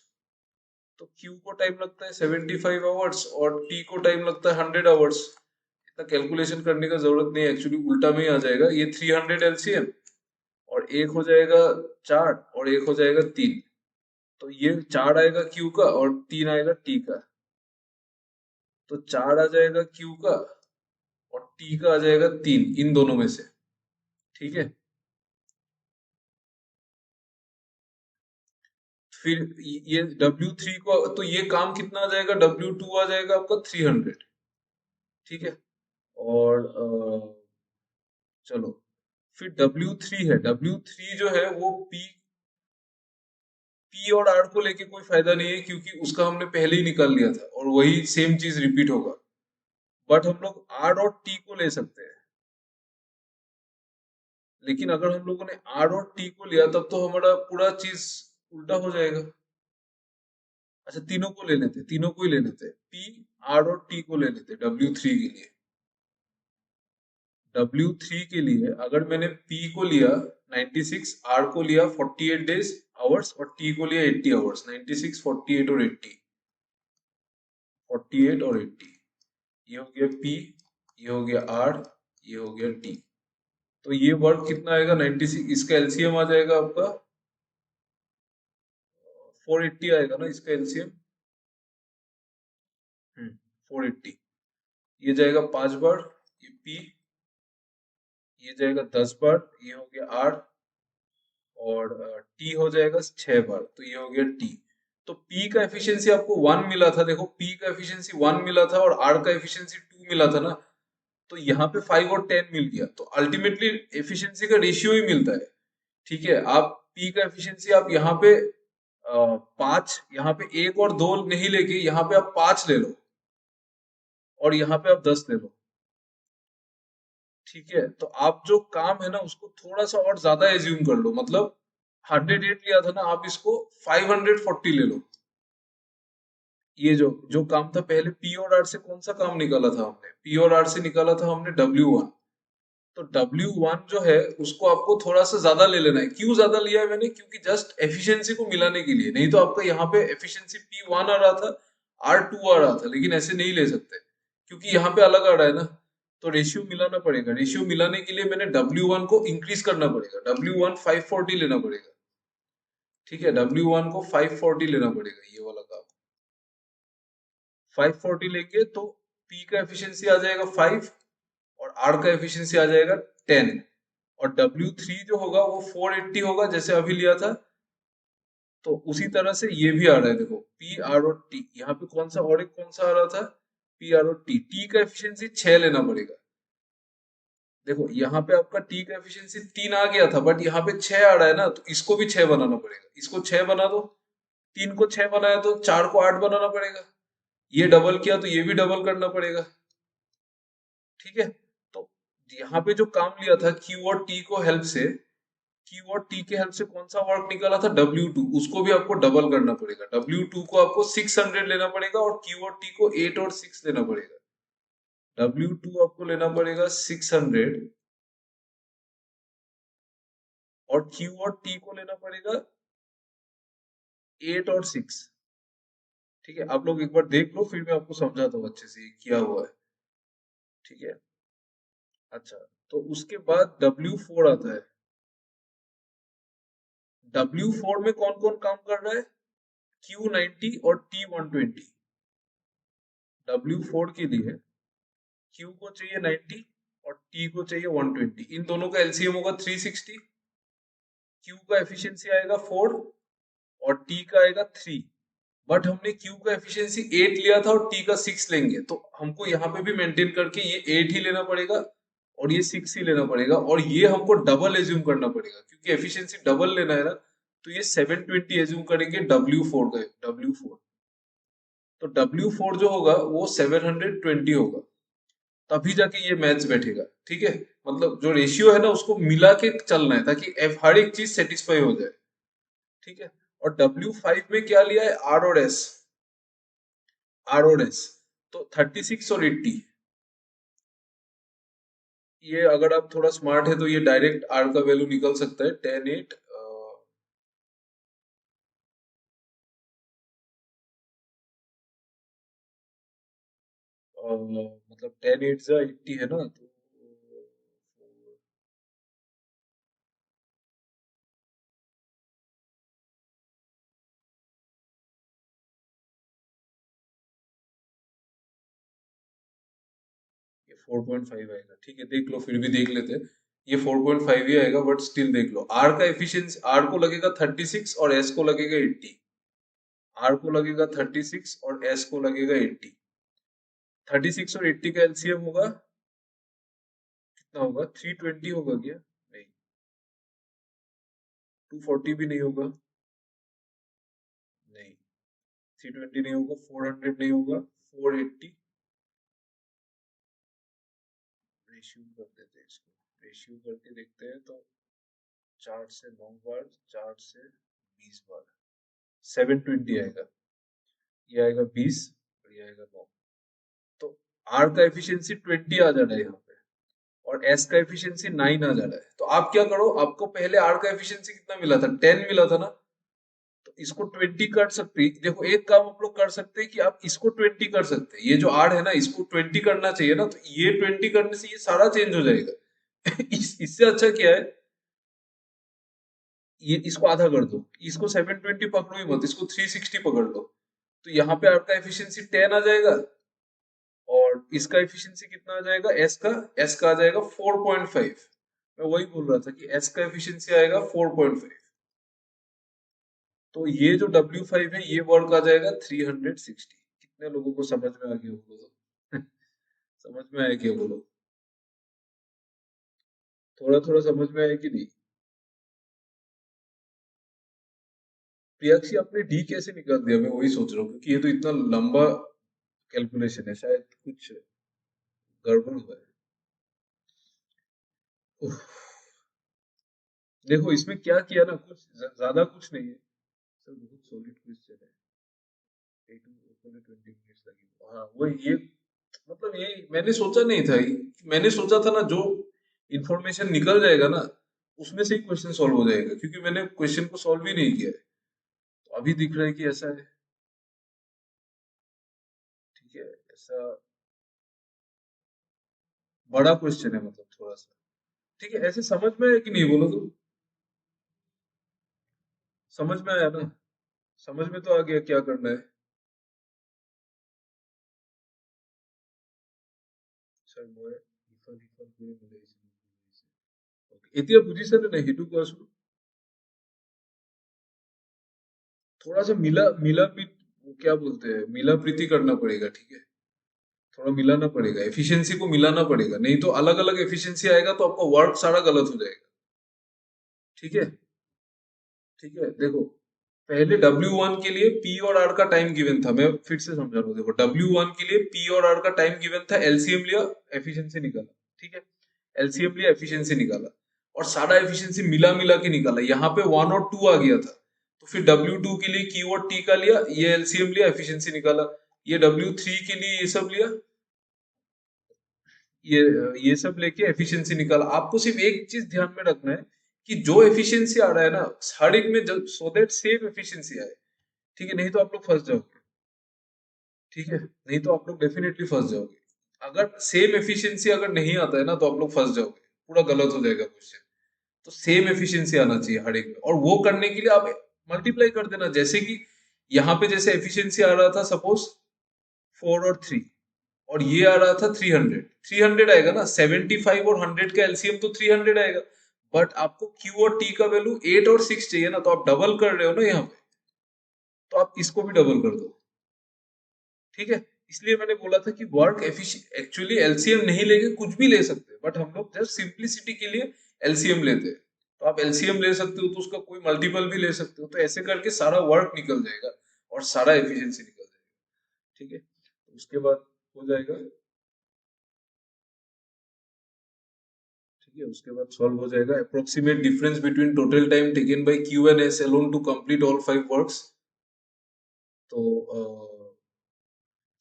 तो Q को टाइम लगता है 75 आवर्स और T को टाइम लगता है 100 आवर्स। इतना कैलकुलेशन करने का जरूरत नहीं है, एक्चुअली उल्टा में ही आ जाएगा। ये 300 एलसीएम और एक हो जाएगा 4 और एक हो जाएगा 3। तो ये 4 आएगा Q का और 3 आएगा T का। तो 4 आ जाएगा Q का और T का आ जाएगा 3, इन दोनों में से। ठीक है। फिर ये W3 को, तो ये काम कितना आ जाएगा, W2 आ जाएगा आपका 300। ठीक है। और चलो, फिर W3 है, W3 जो है वो P और R को लेके कोई फायदा नहीं है, क्योंकि उसका हमने पहले ही निकाल लिया था और वही सेम चीज रिपीट होगा। बट हम लोग R और T को ले सकते हैं। लेकिन अगर हम लोगों ने R और T को लिया तब तो हमारा पूरा चीज उल्टा हो जाएगा। अच्छा, तीनों को ले लेते, तीनों को ही ले लेते, P, R और T को ले लेते W3 के लिए। W3 के लिए अगर मैंने P को लिया 96, R को लिया 48 डेज आवर्स और T को लिया 80 आवर्स, 96, 48 और 80, 48 और 80, ये हो गया P, ये हो गया R, ये हो गया T। तो ये वर्क कितना आएगा, 96, इसका एलसीएम आ जाएगा आपका 480 आएगा ना इसका एलसीएम। 480, ये जाएगा 5 बार, ये P, ये जाएगा 10 बार, ये हो गया R, और T हो जाएगा 6 बार, तो ये हो गया T। तो P का एफिशिएंसी आपको 1 मिला था, देखो P का एफिशिएंसी 1 मिला था और R का एफिशिएंसी 2 मिला था ना, तो यहाँ पे 5 और 10 मिल गया, तो अल्टीमेटली एफिशिएंसी का रेशियो ही मिलता है। ठीक है, आप P का एफिशिएंसी आप यहाँ पे 5, यहाँ पे 1 और 2 नहीं लेके यहाँ पे आप 5 ले लो और यहाँ पे आप 10 ले लो। ठीक है, तो आप जो काम है ना उसको थोड़ा सा और ज्यादा एज्यूम कर लो, मतलब 108 लिया था ना, आप इसको 540 ले लो। ये जो काम था पहले, पी और आर से कौन सा काम निकाला था हमने, पी और आर से निकाला था हमने W1। तो W1 जो है उसको आपको थोड़ा सा ज्यादा ले लेना है। क्यों ज्यादा लिया है मैंने, क्योंकि जस्ट एफिशिएंसी को मिलाने के लिए, नहीं तो आपका यहाँ पे एफिशिएंसी P1 आ रहा था, R2 आ रहा था, लेकिन ऐसे नहीं ले सकते क्योंकि यहाँ पे अलग आ रहा है ना। तो रेशियो मिलाना पड़ेगा, रेशियो मिलाने के लिए मैंने W1 को इंक्रीज करना पड़ेगा, W1 540 लेना पड़ेगा। ठीक है, W1 को 540 लेना पड़ेगा, ये वाला काम 540 लेंगे तो P का एफिशिएंसी आ जाएगा 5 और R का एफिशिएंसी आ जाएगा 10, और W3 जो होगा वो 480 होगा जैसे अभी लिया था। तो उसी तरह से ये भी आ रहा है, देखो पी आर और टी, यहाँ पे कौन सा और एक कौन सा आ रहा था, पी आर और टी, टी का एफिशिएंसी 6 लेना पड़ेगा। देखो यहाँ पे आपका टी का एफिशिएंसी 3 आ गया था, बट यहाँ पे 6 आ रहा है ना, तो इसको भी 6 बनाना पड़ेगा, इसको 6 बना दो, 3 को 6 बनाया तो 4 को 8 बनाना पड़ेगा, ये डबल किया तो ये भी डबल करना पड़ेगा। ठीक है, तो यहाँ पे जो काम लिया था क्यू और टी को हेल्प से, क्यू और टी के हेल्प से कौन सा वर्क निकाला था, W2, उसको भी आपको डबल करना पड़ेगा, W2 को आपको 600 लेना पड़ेगा और क्यू और टी को 8 और 6 लेना पड़ेगा। W2 आपको लेना पड़ेगा 600 और क्यू और टी को लेना पड़ेगा 8 और 6। ठीक है, आप लोग एक बार देख लो, फिर मैं आपको समझाता हूँ अच्छे से ये क्या हुआ है। ठीक है, अच्छा, तो उसके बाद W4 आता है। W4 में कौन कौन काम कर रहा है, Q90 और T120। W4 के लिए Q को चाहिए 90 और T को चाहिए 120, इन दोनों का एलसीएम होगा 360। Q का एफिशिएंसी आएगा 4 और T का आएगा 3, बट हमने Q का एफिशिएंसी 8 लिया था और T का 6 लेंगे, तो हमको यहाँ पे भी मेंटेन करके ये 8 ही लेना पड़ेगा और ये 6 ही लेना पड़ेगा, और ये हमको डबल एज्यूम करना पड़ेगा क्योंकि एफिशिएंसी डबल लेना है ना। तो ये 720 एज्यूम करेंगे W4 का, W4, तो W4 जो होगा वो 720 होगा, तभी जाके ये मैथ्स बैठेगा। ठीक है, मतलब जो रेशियो है ना उसको मिला के चलना है ताकि हर एक चीज सेटिस्फाई हो जाए। ठीक है, और W5 में क्या लिया है, आर और एस, आर और एस, तो 36 और 80। ये अगर आप थोड़ा स्मार्ट है तो ये डायरेक्ट आर का वैल्यू निकल सकता है, 10 8, मतलब 10 8 जा 80 है ना, तो ये 4.5 आएगा। ठीक है, देख लो, फिर भी देख लेते हैं, ये 4.5 ही आएगा, बट स्टिल देख लो, आर का एफिशिएंसी, आर को लगेगा 36 और एस को लगेगा 80। आर को लगेगा 36 और एस को लगेगा 80। 36 और 80 का एलसीएम होगा कितना होगा? 320 होगा क्या? नहीं, 240 भी नहीं होगा, नहीं, 320 नहीं होगा, 400 नहीं होगा, 480। रेशियो कर देते हैं इसको, रेशियो करके देखते हैं तो 4 से 9 बार, 4 से 20 बार 720 आएगा, ये आएगा 20 और ये आएगा 9। तो आर का एफिशिएंसी 20 आ जाना है यहाँ पे, और एस का एफिशिएंसी 9 आ जाना है। तो आप क्या करो, आपको पहले आर का एफिशिएंसी कितना मिला था? 10 मिला था ना, तो इसको 20 कर सकते हैं। देखो एक काम आप लोग कर सकते हैं कि आप इसको 20 कर सकते हैं, ये जो आर है ना इसको 20 करना चाहिए ना, तो ये 20 करने से ये सारा चेंज हो जाएगा। इससे अच्छा क्या है, ये इसको आधा कर दो, इसको 720 पकड़ो ही मत, इसको 360 पकड़ लो, तो यहाँ पे आपका एफिशिएंसी 10 आ जाएगा, और इसका एफिशिएंसी कितना आ जाएगा? एस का आ जाएगा 4.5। मैं वही बोल रहा था कि एस का एफिशिएंसी आएगा 4.5। तो ये जो W5 है ये वर्क आ जाएगा 360। कितने लोगों को समझ में आ गया बोलो तो? समझ में आया क्या बोलो? थोड़ा थोड़ा समझ में आया कि नहीं? प्रियाक्षी आपने डी कैसे निकाल दिया? मैं वही सोच रहा हूँ, क्योंकि ये तो इतना लंबा कैलकुलेशन है, शायद कुछ गड़बड़ हुआ है। उफ, देखो इसमें क्या किया ना, कुछ ज्यादा कुछ नहीं है सर, बहुत सॉलिड क्वेश्चन है। 20 मिनट्स लगी, हाँ वो ये, मतलब ये मैंने सोचा नहीं था, मैंने सोचा था ना जो इंफॉर्मेशन निकल जाएगा ना उसमें से ही क्वेश्चन सॉल्व हो जाएगा, क्योंकि मैंने क्वेश्चन को सॉल्व ही नहीं किया है। तो अभी दिख रहा है कि ऐसा है, ठीक है, ऐसा बड़ा क्वेश्चन है, मतलब थोड़ा सा, ठीक है। ऐसे समझ में आया कि नहीं बोलो तो? समझ में आया ना? समझ में तो आ गया क्या करना है। सर वो है इफल इफल पूरे मिले इसे, ओके इतिया पोजीशन है, हिटू को थोड़ा सा मिला मिला भी, वो क्या बोलते हैं, मिला प्रीति करना पड़ेगा, ठीक है। थोड़ा मिलाना पड़ेगा, एफिशिएंसी को मिलाना पड़ेगा, नहीं तो अलग अलग एफिशिएंसी आएगा तो आपका वर्क सारा गलत हो जाएगा, ठीक है। ठीक है, देखो पहले W1 के लिए P और R का टाइम गिवन था, मैं फिर से समझा रहा हूँ। देखो W1 के लिए P और R का टाइम गिवन था, एलसीएम लिया, एफिशिएंसी निकाला, ठीक है। एलसीएम लिया, एफिशिएंसी निकाला, और सारा एफिशिएंसी मिला मिला के निकाला, यहाँ पे 1 और 2 आ गया था। तो फिर W2 के लिए Q और T का लिया, ये एलसीएम लिया, एफिशिएंसी निकाला। ये W3 के लिए ये सब लिया, ये ये सब लेके एफिशिएंसी निकाला। आपको सिर्फ एक चीज ध्यान में रखना है कि जो एफिशिएंसी आ रहा है ना हर एक में, सो दैट सेम एफिशिएंसी आए, ठीक है, नहीं तो आप लोग फंस जाओगे, ठीक है, नहीं तो आप लोग डेफिनेटली फंस जाओगे। अगर सेम एफिशिएंसी अगर नहीं आता है ना तो आप लोग फंस जाओगे, पूरा गलत हो जाएगा क्वेश्चन। तो सेम एफिशिएंसी आना चाहिए हर एक में, और वो करने के लिए आप मल्टीप्लाई कर देना, जैसे कि यहाँ पे जैसे एफिशिएंसी आ रहा था सपोज 4 और 3, और ये आ रहा था 300, 300 आएगा ना, 75 और 100 का एलसीएम तो 300 आएगा। बट आपको क्यू और टी का वैल्यू 8 और 6 चाहिए ना, तो आप डबल कर रहे हो ना यहाँ पे, तो आप इसको भी डबल कर दो, ठीक है। इसलिए मैंने बोला था कि वर्क एफिशिएंट, एक्चुअली एलसीएम नहीं लेके कुछ भी ले सकते हैं, बट हम लोग जस्ट सिंप्लिसिटी के लिए एलसीएम लेते हैं। तो आप एलसीएम ले सकते हो तो उसका कोई मल्टीपल भी ले सकते हो, तो ऐसे करके सारा वर्क निकल जाएगा और सारा एफिशिएंसी निकल जाएगा, ठीक है। तो उसके बाद हो जाएगा, ठीक है, उसके बाद सॉल्व हो जाएगा। Approximate difference between total time taken by Q and S alone to complete all 5 works. तो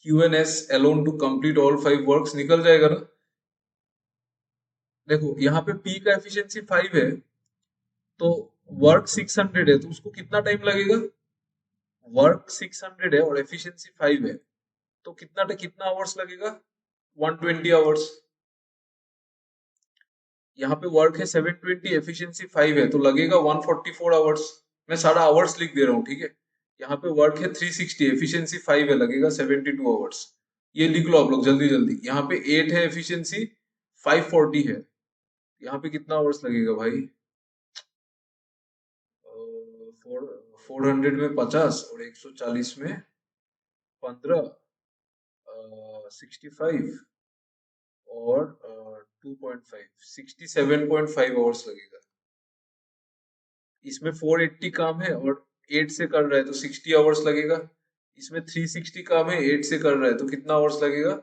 Q and S alone to complete all 5 works निकल जाएगा ना। देखो यहाँ पे पी का एफिशिएंसी 5 है, तो वर्क 600 है, तो उसको कितना टाइम लगेगा? वर्क 600 है और एफिशिएंसी 5 है, तो कितना आवर्स लगेगा? 120 आवर्स। यहाँ पे वर्क है 720, एफिशिएंसी 5 है, तो लगेगा 144 आवर्स। मैं सारा आवर्स लिख दे रहा हूँ, ठीक है। यहाँ पे वर्क है 360, एफिशिएंसी 5 है, लगेगा 72 आवर्स। ये लिख लो आप लोग जल्दी जल्दी। यहाँ पे 8 है एफिशिएंसी, 540 है, यहाँ पे कितना आवर्स लगेगा भाई? 400 में 50 और 140 में 15, 65 और 2.5, 67.5 आवर्स लगेगा। इसमें 480 काम है और 8 से कर रहा है तो 60 आवर्स लगेगा। इसमें 360 काम है, 8 से कर रहा है तो कितना आवर्स लगेगा?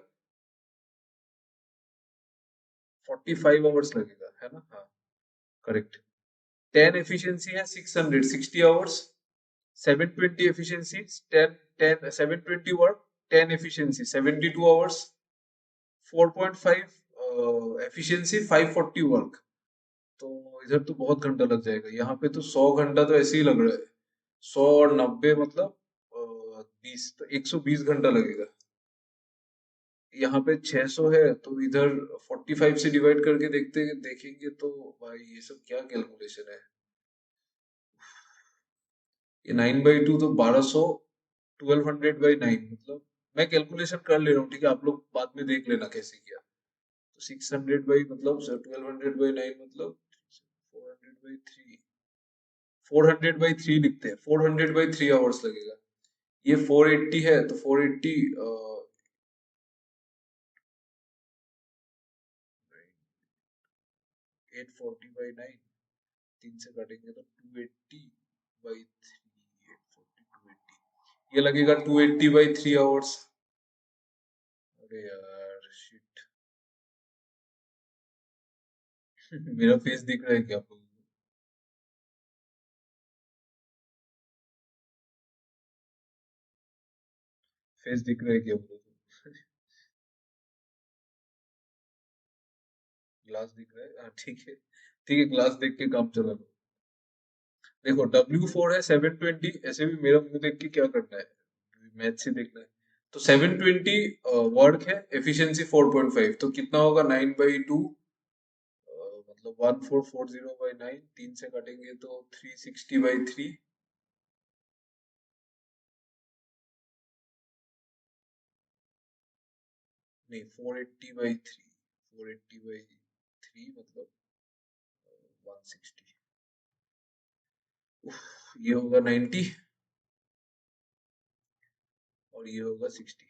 45 आवर्स लगेगा, है ना? हाँ, करेक्ट। 10 एफिशिएंसी है 600, 60 hours. 720 efficiency 10 720 work, 10 efficiency 72 hours. 4.5 efficiency 540 work. तो इधर तो बहुत घंटा लग जाएगा। यहाँ पे तो 100 घंटा तो ऐसे ही लग रहा है। 100 और 90 मतलब 20, तो 120 घंटा लगेगा। यहाँ पे 600 है तो इधर 45 से डिवाइड करके देखेंगे तो भाई ये सब क्या कैलकुलेशन है? ये 9/2 तो 1200, 1200/9 मतलब मैं कैलकुलेशन कर ले रहा हूँ, ठीक है? आप लोग बाद में देख लेना कैसे किया। तो 600 बाई मतलब 1200/9 मतलब 400/3, 400/3 लिखते हैं। 400/3 आवर्स लगेगा। ये 480 है तो 480 840/9, 3 से काटेंगे तो 280/3, 840, 280, ये लगेगा 280/3 आवर्स। अरे यार शिट। मेरा फेस दिख रहा है क्या आप लोगों को? फेस दिख रहा है क्या आप लोगों को? ग्लास दिख रहा है? हाँ ठीक है, ठीक है, ग्लास देख के काम चला लो। देखो W4 है 720, ऐसे भी मेरा मुंह देख के क्या करना है, मैथ से देखना है। तो 720 वर्क है, एफिशिएंसी 4.5, तो कितना होगा? 9/2 मतलब 1440/9, 3 से काटेंगे तो 360/3। नहीं, 480/3, 480/3 मतलब 160। ये होगा 90 और ये होगा 60,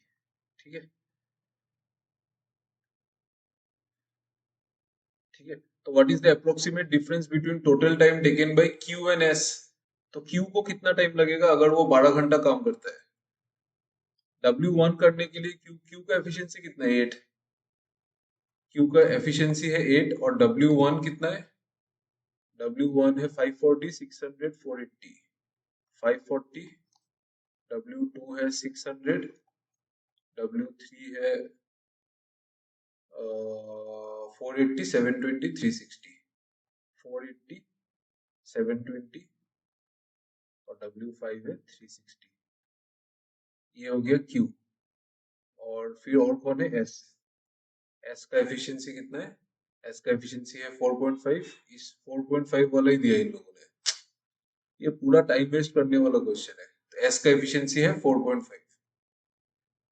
ठीक है? ठीक है, तो what is the approximate difference between total time taken by Q and S? तो क्यू को कितना टाइम लगेगा अगर वो 12 घंटा काम करता है? W1 करने के लिए क्यू का एफिशिएंसी कितना है? 8। क्यू का एफिशिएंसी है 8 और W1 कितना है? W1 है 540, 600, 480। 540, W2 है 600, W3 है 480, 720, 360। 480, 720 और W5 है 360। ये हो गया Q। और फिर और कौन है? S। S का एफिशिएंसी कितना है? S का एफिशिएंसी है 4.5। इस 4.5 वाला ही दिया इन लोगों ने। ये पूरा टाइम वेस्ट करने वाला क्वेश्चन है। तो S का एफिशिएंसी है 4.5,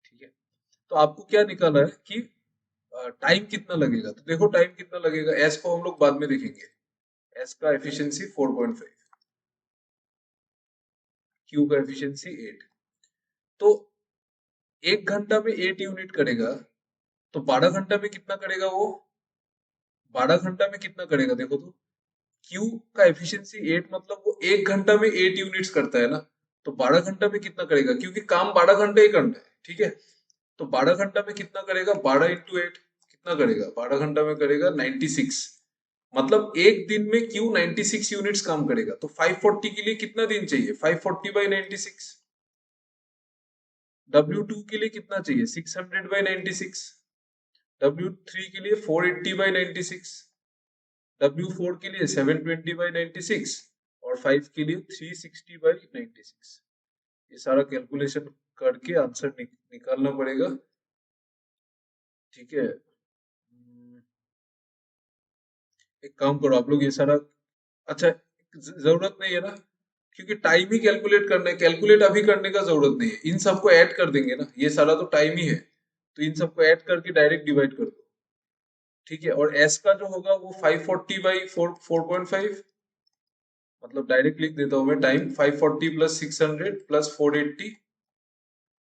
ठीक है? तो आपको क्या निकालना है कि टाइम कितना लगेगा? तो देखो टाइम कितना लगेगा, S को हम लोग बाद में देखेंगे। S का एफिशिएंसी 4.5, Q का एफिशिएंसी 8। तो 1 घंटा में 8 यूनिट करेगा, तो 12 घंटा में कितना करेगा वो? 12 घंटा में कितना करेगा देखो तो। क्यू का एफिशिएंसी 8 मतलब वो 1 घंटा में 8 यूनिट्स करता है ना। तो 12 घंटा में कितना करेगा, क्योंकि काम 12 घंटे ही करना है, ठीक है? तो 12 घंटा में कितना करेगा? 12 × 8 कितना करेगा? 12 घंटा में करेगा 96। मतलब एक दिन में क्यू 96 यूनिट्स काम करेगा। तो 540 के लिए कितना दिन चाहिए? 540/96। W2 के लिए कितना चाहिए? 600/96। W3 के लिए 480/96। W4 के लिए 720/96 और 5 के लिए 360/96। ये सारा कैलकुलेशन करके आंसर निकालना पड़ेगा, ठीक है? एक काम करो आप लोग, ये सारा अच्छा जरूरत नहीं है ना, क्योंकि टाइम ही कैलकुलेट करना है। कैलकुलेट अभी करने का जरूरत नहीं है, इन सबको ऐड कर देंगे ना, ये सारा तो टाइम ही है। तो इन सबको ऐड करके डायरेक्ट डिवाइड कर दो, ठीक है? और एस का जो होगा वो 540/4.5 मतलब डायरेक्ट लिख देता हूं मैं, time 540 plus 600 plus 480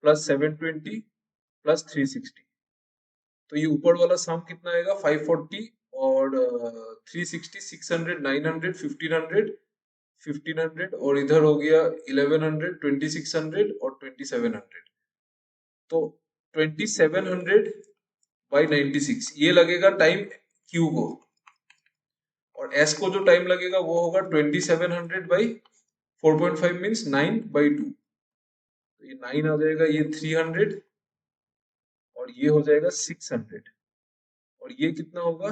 plus 720 plus 360। तो ये ऊपर वाला सम कितना आएगा, 540 और 360, 600, 900, 1500, 1500 और इधर हो गया 1100, 2600 और 2700। तो 2700 बाई 96 ये लगेगा टाइम क्यू को, और एस को जो टाइम लगेगा वो होगा 2700 बाई 4.5 मीन्स 9/2। तो ये 9 आ जाएगा, ये 300 और ये हो जाएगा 600। और ये कितना होगा,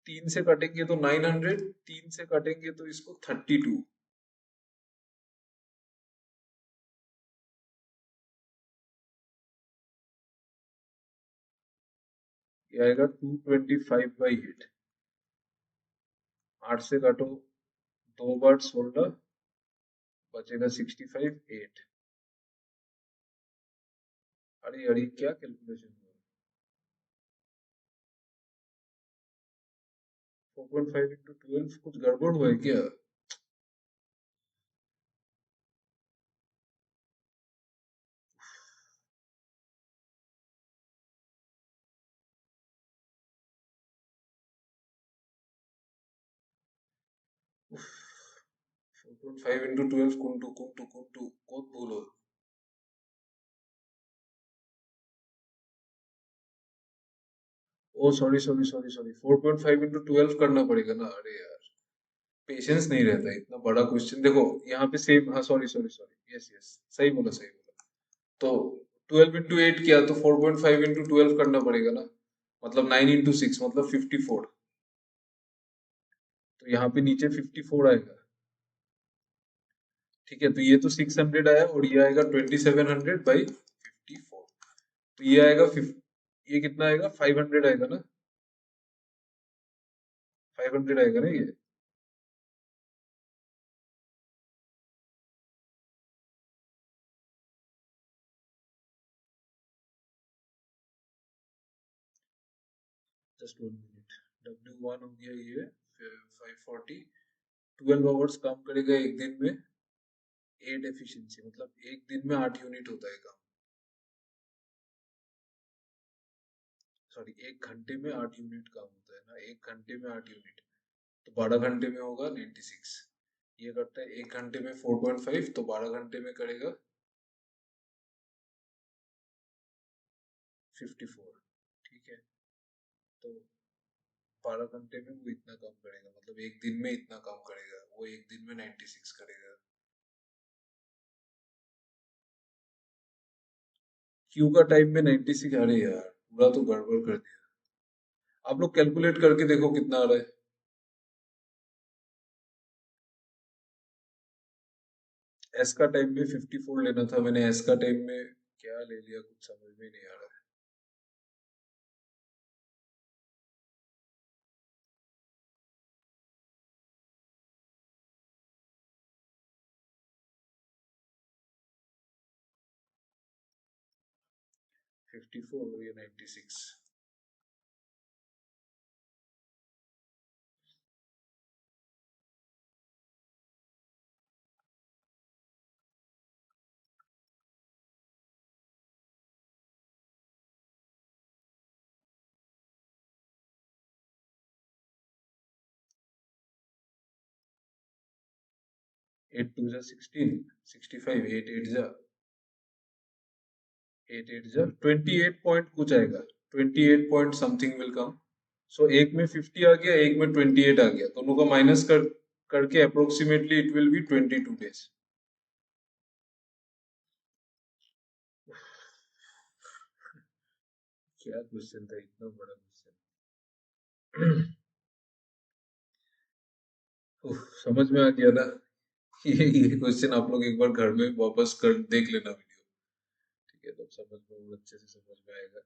3 से काटेंगे तो 900, 3 से काटेंगे तो इसको 32। ये आएगा 225/8। 8 से काटो 2 बार 16, बचेगा 65, 8। अरे अरे क्या कैलकुलेशन हुआ, 4.5 इंटू 12, कुछ गड़बड़ हुआ है क्या? उफ, 4.5 इंटू 12 कुंटू बहुत भूल हो। Oh sorry sorry sorry sorry, 4.5 into 12 करना पड़ेगा ना, अरे यार पेशेंस नहीं रहता है, इतना बड़ा क्वेश्चन देखो यहाँ पे सेम, हाँ sorry sorry sorry, yes yes, सही बोला सही बोला। तो 12 इंटू 8 किया तो 4.5 इंटू 12 करना पड़ेगा ना, मतलब 9 इंटू 6 मतलब 54। तो यहाँ पे नीचे 54 आएगा। ठीक है, तो ये तो 600 आया और ये आएगा 2700/54। तो ये आएगा ये कितना आएगा, 500 आएगा ना, 500 आएगा ना ये। जस्ट 1 मिनट, W1 हो गया ये 540, 12 आवर्स काम करेगा एक दिन में, 8 एफिशिएंसी मतलब एक दिन में 8 यूनिट होता है काम, सॉरी 1 घंटे में 8 यूनिट काम होता है ना, 1 घंटे में 8 यूनिट, तो 12 घंटे में होगा 96। ये करता है 1 घंटे में 4.5, तो 12 घंटे में करेगा 54। ठीक है, तो 12 घंटे में वो इतना काम करेगा, मतलब एक दिन में इतना काम करेगा, वो एक दिन में 96 करेगा। क्यू का टाइम में 96, अरे यार पूरा तो गड़बड़ कर दिया। आप लोग कैलकुलेट करके देखो कितना आ रहा है। एस का टाइम में 54 लेना था, मैंने एस का टाइम में क्या ले लिया, कुछ समझ में नहीं आ रहा है। फिफ्टी फोर और ये 96। 8 2 जा 16, 65, 8 8 जा 8 8 जा 28 पॉइंट कुछ आएगा, 28 पॉइंट समथिंग विल कम। सो एक में 50 आ गया, एक में 28 आ गया, दोनों का माइनस करके approximately it will B 22 days. क्या क्वेश्चन था, इतना बड़ा क्वेश्चन। समझ में आ गया ना। ये क्वेश्चन आप लोग एक बार घर में वापस कर देख लेना वीडियो, ठीक है, तब समझ में और अच्छे से समझ में आएगा।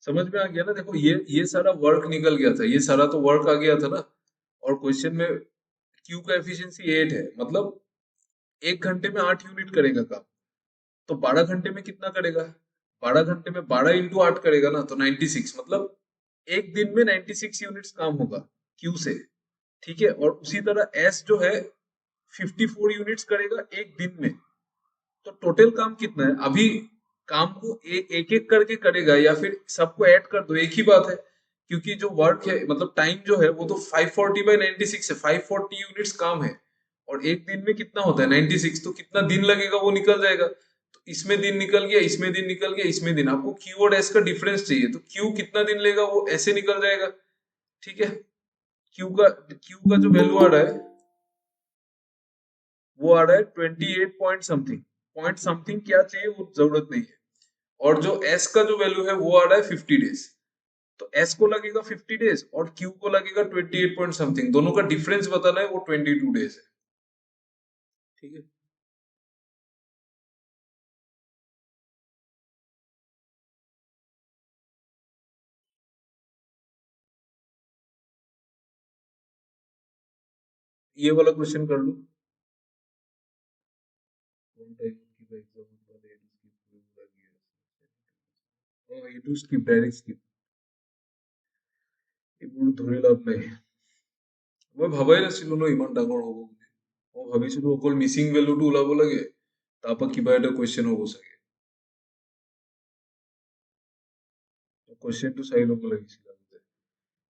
समझ में आ गया ना, देखो ये सारा वर्क निकल गया था, ये सारा तो वर्क आ गया था ना। और क्वेश्चन में क्यू का एफिशिएंसी 8 है, मतलब 1 घंटे में 8 यूनिट करेगा काम, तो 12 घंटे में कितना करेगा, 12 घंटे में 12 × 8 करेगा ना तो 96, मतलब एक दिन में 96 यूनिट्स काम होगा क्यू से। ठीक है, और उसी तरह एस जो है 54 यूनिट्स करेगा एक दिन में। तो टोटल काम कितना है अभी? काम को एक एक करके करेगा या फिर सबको ऐड कर दो, एक ही बात है। क्योंकि जो वर्क है मतलब टाइम जो है वो तो 540/96 है, 540 यूनिट्स काम है। और एक दिन में कितना होता है 96, तो कितना दिन लगेगा वो निकल जाएगा। तो इसमें दिन निकल गया, इसमें दिन निकल गया, इसमें दिन। आपको क्यू और एस का डिफरेंस चाहिए, तो क्यू कितना दिन लेगा वो ऐसे निकल जाएगा। ठीक है, क्यू का जो वैल्यू आ रहा है वो आ रहा है 28 पॉइंट समथिंग क्या चाहिए वो जरूरत नहीं है। और जो एस का जो वैल्यू है वो आ रहा है 50 डेज। तो एस को लगेगा 50 डेज और क्यू को लगेगा 28 पॉइंट समथिंग। दोनों का डिफरेंस बताना है, वो 22 डेज है। ठीक है, ये वाला क्वेश्चन कर लो। One time skip exam was A to skip regular years. Oh, A to skip direct skip. এইবোৰ ধৰি লাভ নাই। মই ভাবাই নাছিলো ন ইমান ডাঙৰ হ'ব বুলি। মই ভাবিছিলো অকল মিচিং ভেলুটো ওলাব লাগে, তাৰপৰা কিবা এটা কুৱেশ্যন হ'ব চাগে। क्वेश्चन तो सही लोग लगी थी।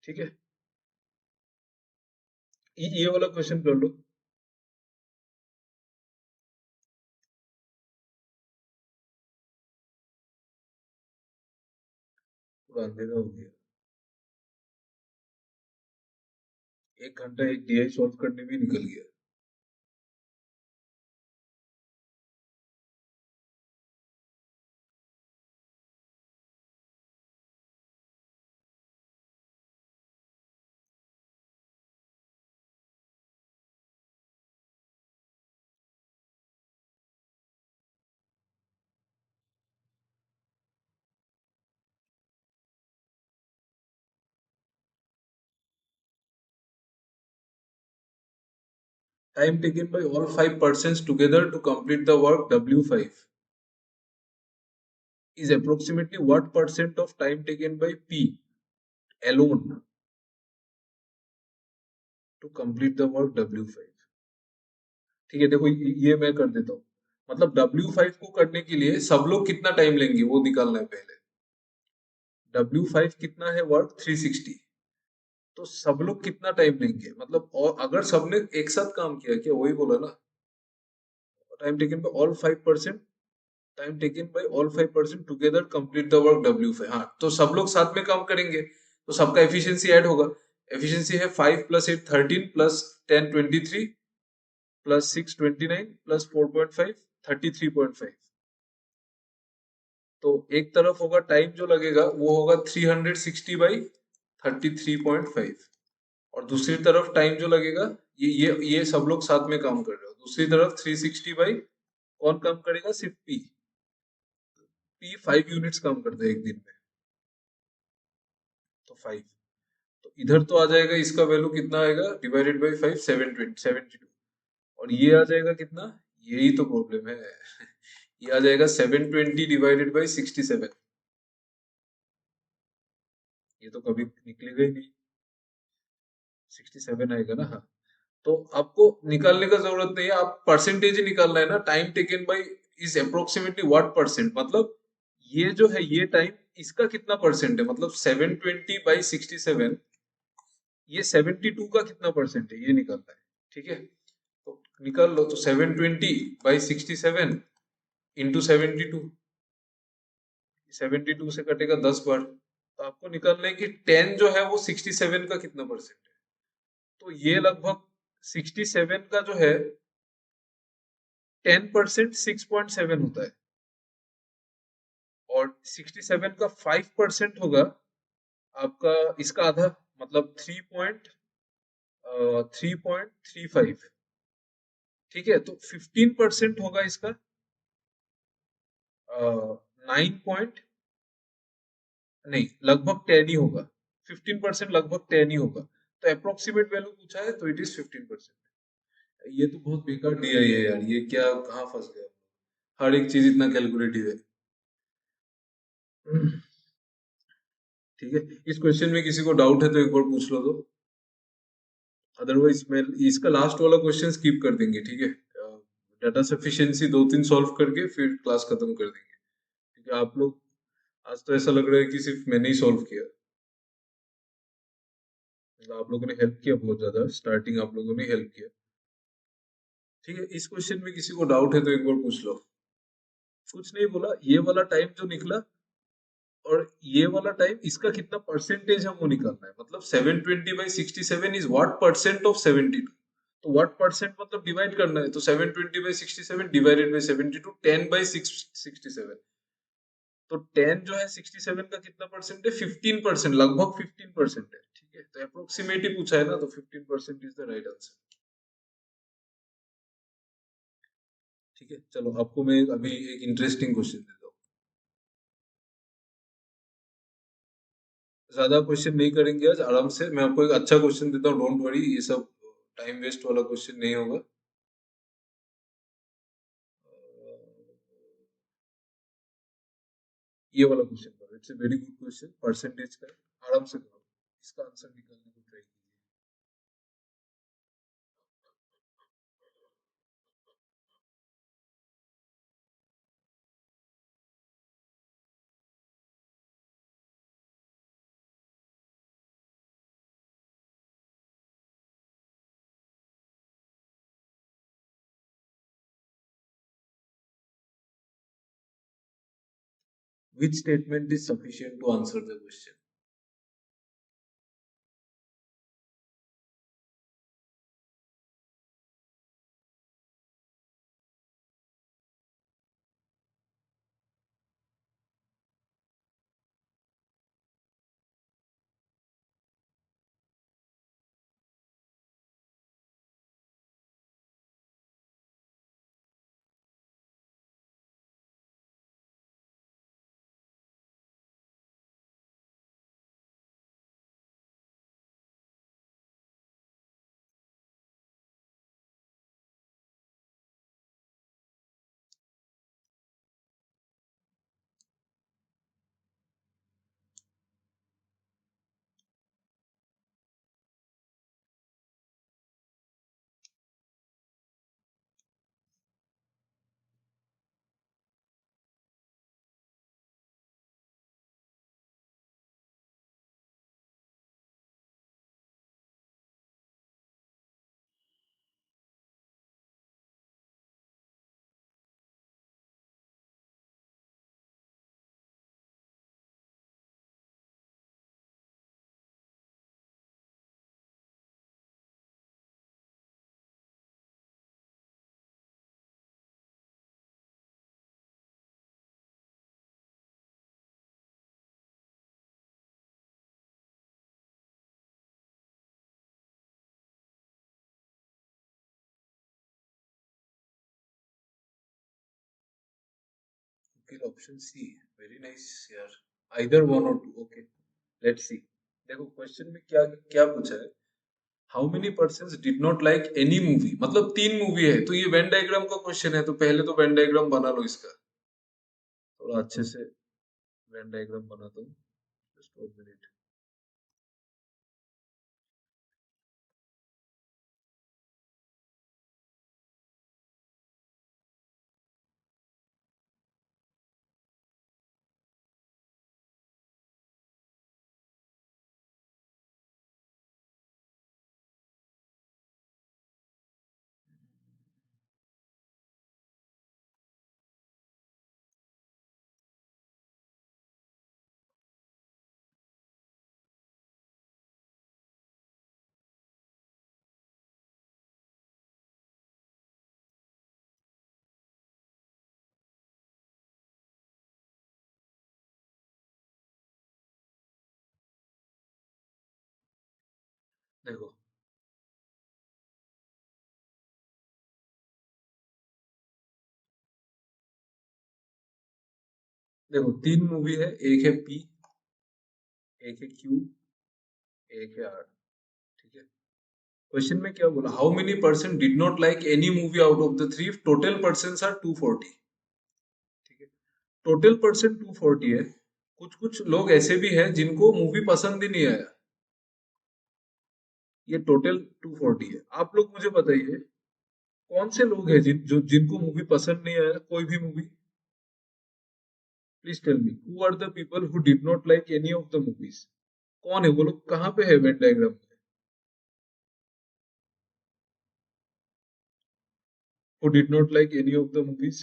ठीक है, ये वाला क्वेश्चन कर लो। पूरा अंधेरा हो गया। 1 घंटा एक डीआई सॉल्व करने में निकल गया। Time taken by all 5 persons together to complete the work W5 is approximately what percent of time taken by P alone to complete the work W5? ठीक है, देखो ये मैं कर देता हूँ। मतलब W5 को करने के लिए सब लोग कितना टाइम लेंगे वो निकालना है पहले। W5 कितना है वर्क 360, तो सब लोग कितना टाइम लेंगे मतलब। और अगर सबने एक साथ काम किया, क्या वही बोला ना, time taken bye all 5%, time taken bye all 5% together complete the work W5। हाँ, तो सब लोग साथ में काम करेंगे तो सबका एफिशिएंसी ऐड होगा। एफिशिएंसी है 5 + 8 13 + 10 23 + 6 29 + 4.5 33.5। तो एक तरफ होगा टाइम जो लगेगा वो होगा 360/33.5, और दूसरी तरफ टाइम जो लगेगा, ये सब लोग साथ में काम कर रहे हो। दूसरी तरफ 360 बाई कौन काम करेगा? सिर्फ पी। पी 5 यूनिट्स काम करता है एक दिन में, तो 5। तो इधर तो आ जाएगा, इसका वैल्यू कितना आएगा डिवाइडेड बाई 5, 720 और ये आ जाएगा कितना? यही तो प्रॉब्लम है। ये आ जाएगा 720 डिवाइडेड बाई 67। ये तो कभी निकलेगा ही नहीं, 67 आएगा ना। हाँ, तो आपको निकालने का जरूरत नहीं है, आप परसेंटेज ही निकालना है ना। Time taken bye is approximately what percent, मतलब ये जो है ये टाइम, इसका कितना परसेंट है, मतलब 720/67, ये 72 का कितना परसेंट है ये निकालना है। ठीक है, तो निकाल लो। तो 720/67 इंटू 72, 72 से कटेगा 10 बार। तो आपको निकालना है कि 10 जो है वो 67 का कितना परसेंट है। तो ये लगभग 67 का जो है 10% 6.7 होता है, और 67 का 5% होगा आपका इसका आधा, मतलब 3.35। ठीक है, तो 15% होगा इसका 9 नहीं, लगभग 10 ही होगा। 15% लगभग 10 ही होगा। तो अप्रोक्सीमेट वैल्यू पूछा है तो इट इज 15%। ये तो बहुत बेकार दिया है यार, ये क्या कहाँ फंस गया। हर एक चीज इतना कैलकुलेटिव है। ठीक है, इस क्वेश्चन में किसी को डाउट है तो एक बार पूछ लो तो, अदरवाइज मैं इसका लास्ट वाला क्वेश्चन स्किप कर देंगे, ठीक है। डाटा सफिशिएंसी दो तीन सॉल्व करके फिर क्लास खत्म कर देंगे, क्योंकि आप लोग आज तो ऐसा लग रहा है कि सिर्फ मैंने ही सॉल्व किया, मतलब आप लोगों ने हेल्प किया बहुत ज्यादा, स्टार्टिंग आप लोगों ने हेल्प किया। ठीक है, इस क्वेश्चन में किसी को डाउट है तो एक बार पूछ लो। कुछ नहीं बोला, ये वाला टाइम जो निकला और ये वाला टाइम, इसका कितना परसेंटेज हमको निकालना है, मतलब 720/67 इज व्हाट परसेंट ऑफ 72। तो व्हाट परसेंट मतलब डिवाइड करना है, तो 720/67 डिवाइडेड बाई 72, 10/67। तो 10 जो है 67 का कितना परसेंट है, 15%, लगभग 15% है, ठीक है। तो अप्रोक्सीमेट ही पूछा है ना, तो 15% इज द राइट आंसर। ठीक है, चलो आपको मैं अभी एक इंटरेस्टिंग क्वेश्चन देता हूँ। ज्यादा क्वेश्चन नहीं करेंगे आज, आराम से मैं आपको एक अच्छा क्वेश्चन देता हूँ, डोंट वरी, ये सब टाइम वेस्ट वाला क्वेश्चन नहीं होगा। ये वाला क्वेश्चन करो, it's a very good question, percentage का है, आराम से करो, इसका आंसर निकालने को ट्राई कीजिए। Which statement is sufficient to answer the question? Okay, option C, very nice यार, either one or two, okay, let's see। देखो क्वेश्चन में क्या क्या पूछा है, how many persons did not like any movie, मतलब तीन मूवी है, तो ये वेन डायग्राम का क्वेश्चन है, तो पहले तो वेन डायग्राम बना लो इसका, थोड़ा अच्छे से वेन डायग्राम बना दो, जस्ट 1 मिनट। देखो देखो तीन मूवी है, एक है पी, एक है क्यू, एक है आर, ठीक है। क्वेश्चन में क्या बोला, how many person did not like any movie out of the three, total person are 240, ठीक है। टोटल पर्सन 240 है, कुछ कुछ लोग ऐसे भी हैं जिनको मूवी पसंद ही नहीं आया। ये टोटल 240 है। आप लोग मुझे बताइए कौन से लोग हैं जिनको मूवी पसंद नहीं आया, कोई भी movie. Please tell me who are the people who did not like any of the movies. कौन है वो लोग, कहाँ पे है वेन डायग्राम में? Who did not like any of the movies,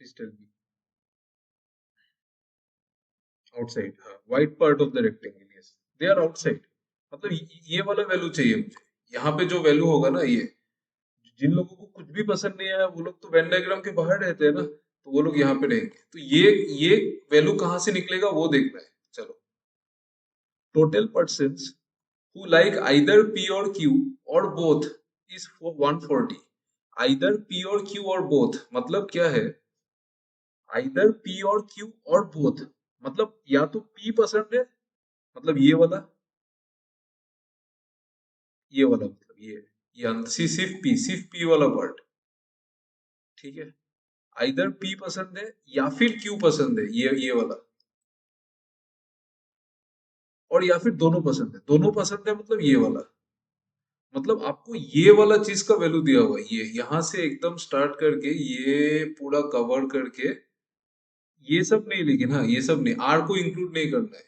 please tell me. Outside, हाँ, white part of the rectangle, yes they are outside. मतलब ये वाला वैल्यू चाहिए मुझे। यहाँ पे जो वैल्यू होगा ना, ये जिन लोगों को कुछ भी पसंद नहीं आया वो लोग तो वेन डायग्राम के बाहर रहते हैं ना, तो वो लोग यहाँ पे रहेंगे। तो ये वैल्यू कहाँ से निकलेगा वो देखना है। चलो, total persons who like either P or Q or both is for 140। either P और Q और both मतलब क्या है? either P और Q और both मतलब या तो P पसंद है, मतलब ये वाला मतलब ये सिर्फ P वाला पार्ट, ठीक है। either P पसंद है या फिर Q पसंद है, ये वाला, और या फिर दोनों पसंद है। दोनों पसंद है मतलब ये वाला। मतलब आपको ये वाला चीज का वैल्यू दिया हुआ है, ये यहाँ से एकदम स्टार्ट करके ये पूरा कवर करके, ये सब नहीं, लेकिन हाँ ये सब नहीं, आर को इंक्लूड नहीं करना है।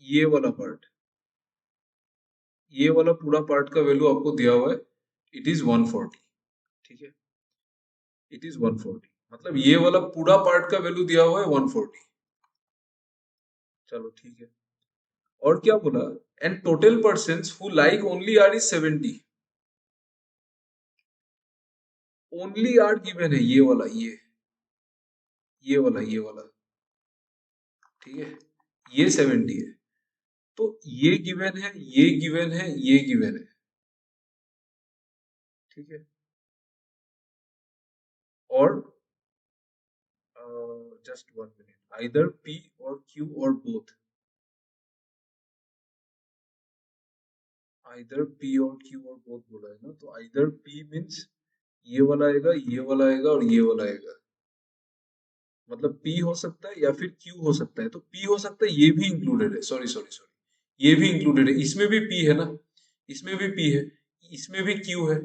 ये वाला पार्ट, ये वाला पूरा पार्ट का वैल्यू आपको दिया हुआ है, इट इज 140। ठीक है, इट इज 140, मतलब ये वाला पूरा पार्ट का वैल्यू दिया हुआ है 140। चलो ठीक है। और क्या बोला? And total persons who like only R is 70। Only R given है, ये वाला, ठीक है, ये 70 है। तो ये गिवन है, ये गिवन है, ये गिवन है, ठीक है। और जस्ट 1 मिनट, आइदर पी और क्यू और बोथ, आइदर पी और क्यू और बोथ बोला है ना, तो आइदर पी मीन्स ये वाला आएगा, ये वाला आएगा और ये वाला आएगा। मतलब पी हो सकता है या फिर क्यू हो सकता है। तो पी हो सकता है, ये भी इंक्लूडेड है, सॉरी सॉरी सॉरी, ये भी इंक्लूडेड है, इसमें भी पी है ना, इसमें भी पी है, इसमें भी क्यू है,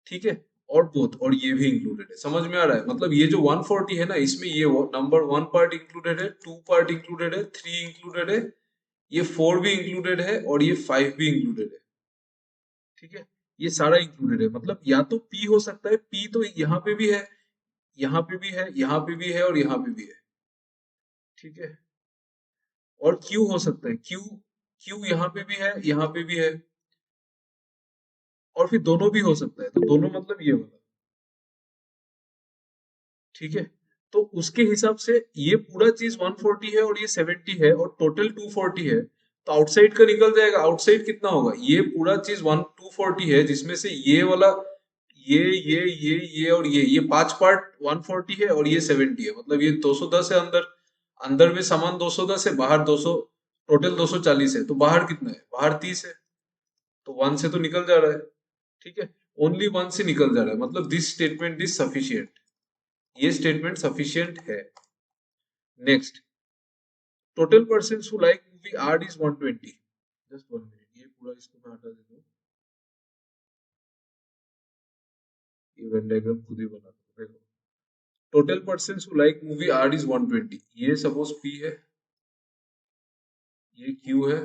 ठीक है। और बोथ, और ये भी इंक्लूडेड है। समझ में आ रहा है? मतलब ये जो 140 है ना, इसमें ये नंबर 1 पार्ट इंक्लूडेड है, 2 पार्ट इंक्लूडेड है, 3 इंक्लूडेड है, ये 4 भी इंक्लूडेड है और ये 5 भी इंक्लूडेड है, ठीक है। ये सारा इंक्लूडेड है। मतलब या तो पी हो सकता है, पी तो यहाँ पे भी है, यहाँ पे भी है, यहाँ पे भी है और यहाँ पे भी है, ठीक है। और क्यू हो सकता है, क्यू क्यू यहाँ पे भी है, यहाँ पे भी है, और फिर दोनों भी हो सकता है। तो दोनों मतलब ये वाला, ठीक है। तो उसके हिसाब से ये पूरा चीज 140 है और ये 70 है और टोटल 240 है, तो आउटसाइड का निकल जाएगा। आउटसाइड कितना होगा? ये पूरा चीज 240 है, जिसमें से ये वाला, ये और ये 5 पार्ट 140 है और ये 70 है, मतलब ये 210 है अंदर। अंदर में सामान 210 है, बाहर 200, टोटल 240 है। तो बाहर कितना है? बाहर 30 है। तो 1 से तो निकल जा रहा है, ठीक है। ओनली 1 से निकल जा रहा है, मतलब दिस स्टेटमेंट इज सफिशियंट, ये स्टेटमेंट सफिशियंट है। Next, total persons who like movie R is 120। Just 1 minute, ये पूरा इसको मैं हटा देता हूँ, ये वेन डायग्राम खुद ही बना दो। देखो, total persons who like movie R is 120। ये सपोज पी है, ये क्यू है,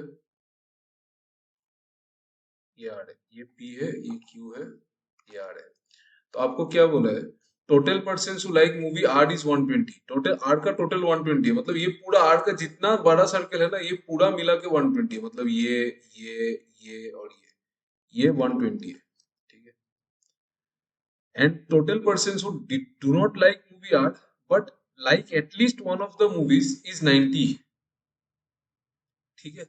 ये आर है। ये पी है, ये क्यू है, ये आर है। तो आपको क्या बोला है? Total persons who like movie R is 120। Total R का टोटल 120 है, मतलब ये पूरा आर का जितना बड़ा सर्कल है ना, ये पूरा मिला के 120 है। मतलब ये और ये 120 है, ठीक है। And total persons who do not like movie R but like at least one of the movies is 90, ठीक है।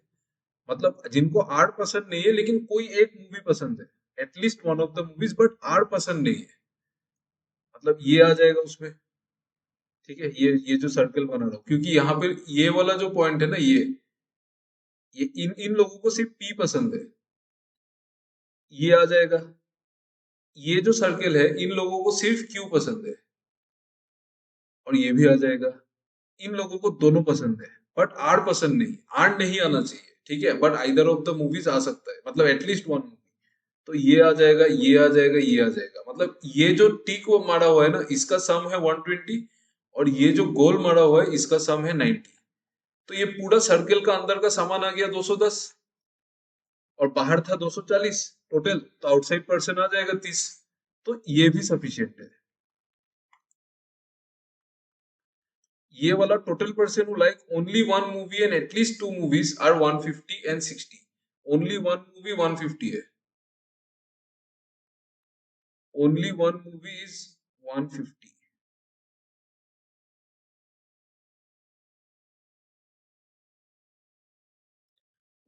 मतलब जिनको आर पसंद नहीं है लेकिन कोई एक मूवी पसंद है, at least one of the movies, but R पसंद नहीं है, मतलब ये आ जाएगा उसमें, ठीक है। ये जो सर्कल बना रहा हूं, क्योंकि यहाँ पे ये वाला जो पॉइंट है ना, ये इन इन लोगों को सिर्फ पी पसंद है, ये आ जाएगा। ये जो सर्कल है, इन लोगों को सिर्फ क्यू पसंद है, और ये भी आ जाएगा। इन लोगों को दोनों पसंद है, बट आर पसंद नहीं, आर नहीं आना चाहिए, ठीक है, but either of the movies आ सकता है, मतलब एटलीस्ट वन मूवी। तो ये आ जाएगा, ये आ जाएगा, ये आ जाएगा, मतलब ये जो टिक वो मारा हुआ है ना, इसका सम है 120, और ये जो गोल मारा हुआ है इसका सम है 90। तो ये पूरा सर्किल का अंदर का सामान आ गया 210, और बाहर था 240 टोटल, तो आउटसाइड पर्सन आ जाएगा 30। तो ये भी सफिशियंट है। ये वाला total person who like only one movie and at least two movies R 150 and 60। Only one movie 150 है, only one movie is 150।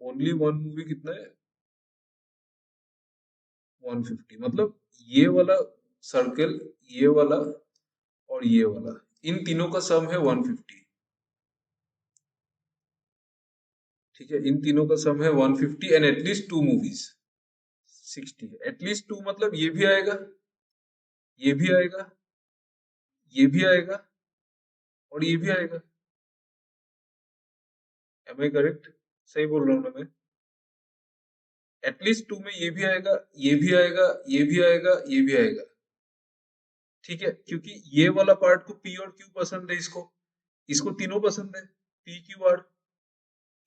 Only one movie कितना है? 150, मतलब ये वाला सर्कल, ये वाला और ये वाला, इन तीनों का सम है 150। ठीक है, इन तीनों का सम है 150 and at least two movies 60। At least to मतलब ये भी आएगा, ये भी आएगा, ये भी आएगा, और ये भी आएगा। Am I correct? सही बोल रहा हूँ ना मैं? एटलीस्ट टू में ये भी आएगा, ये भी आएगा, ये भी आएगा, ये भी आएगा। ठीक है, क्योंकि ये वाला पार्ट को पी और क्यू पसंद है, इसको इसको तीनों पसंद है, पी क्यू आर।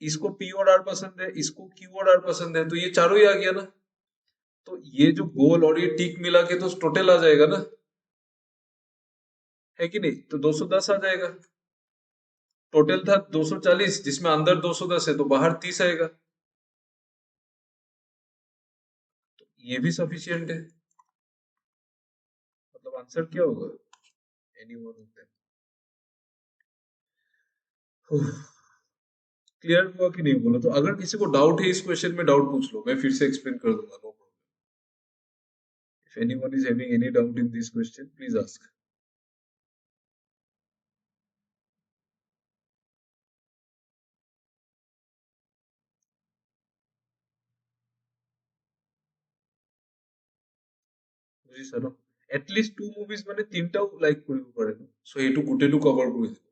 इसको पी और आर पसंद है, इसको क्यू और आर पसंद है, तो ये चारों ही आ गया ना। तो ये जो गोल और ये टिक मिला के तो टोटल आ जाएगा ना, है कि नहीं? तो 210 आ जाएगा। टोटल था 240, जिसमें अंदर 210 है तो बाहर 30 आएगा। तो ये भी सफिशियंट है। मतलब आंसर क्या होगा? Any one of them. Clear हुआ कि नहीं बोला? तो अगर किसी को डाउट है इस क्वेश्चन में, डाउट पूछ लो, मैं फिर से एक्सप्लेन कर दूंगा, no problem. If anyone is having any doubt in this question, please ask. বুঝিছ ন? এটলিস্ট টু মুভিজ মানে তিনটাও লাইক কৰিব পাৰে ন, সো এইটো গোটেইটো কভাৰ কৰি দিব।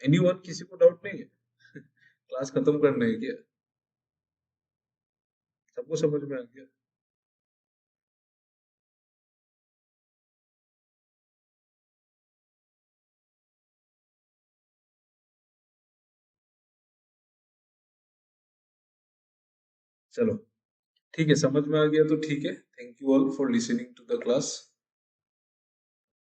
एनीवन, किसी को डाउट नहीं है? क्लास खत्म करना है क्या? सबको समझ में आ गया? चलो ठीक है, समझ में आ गया तो ठीक है। Thank you all for listening to the class.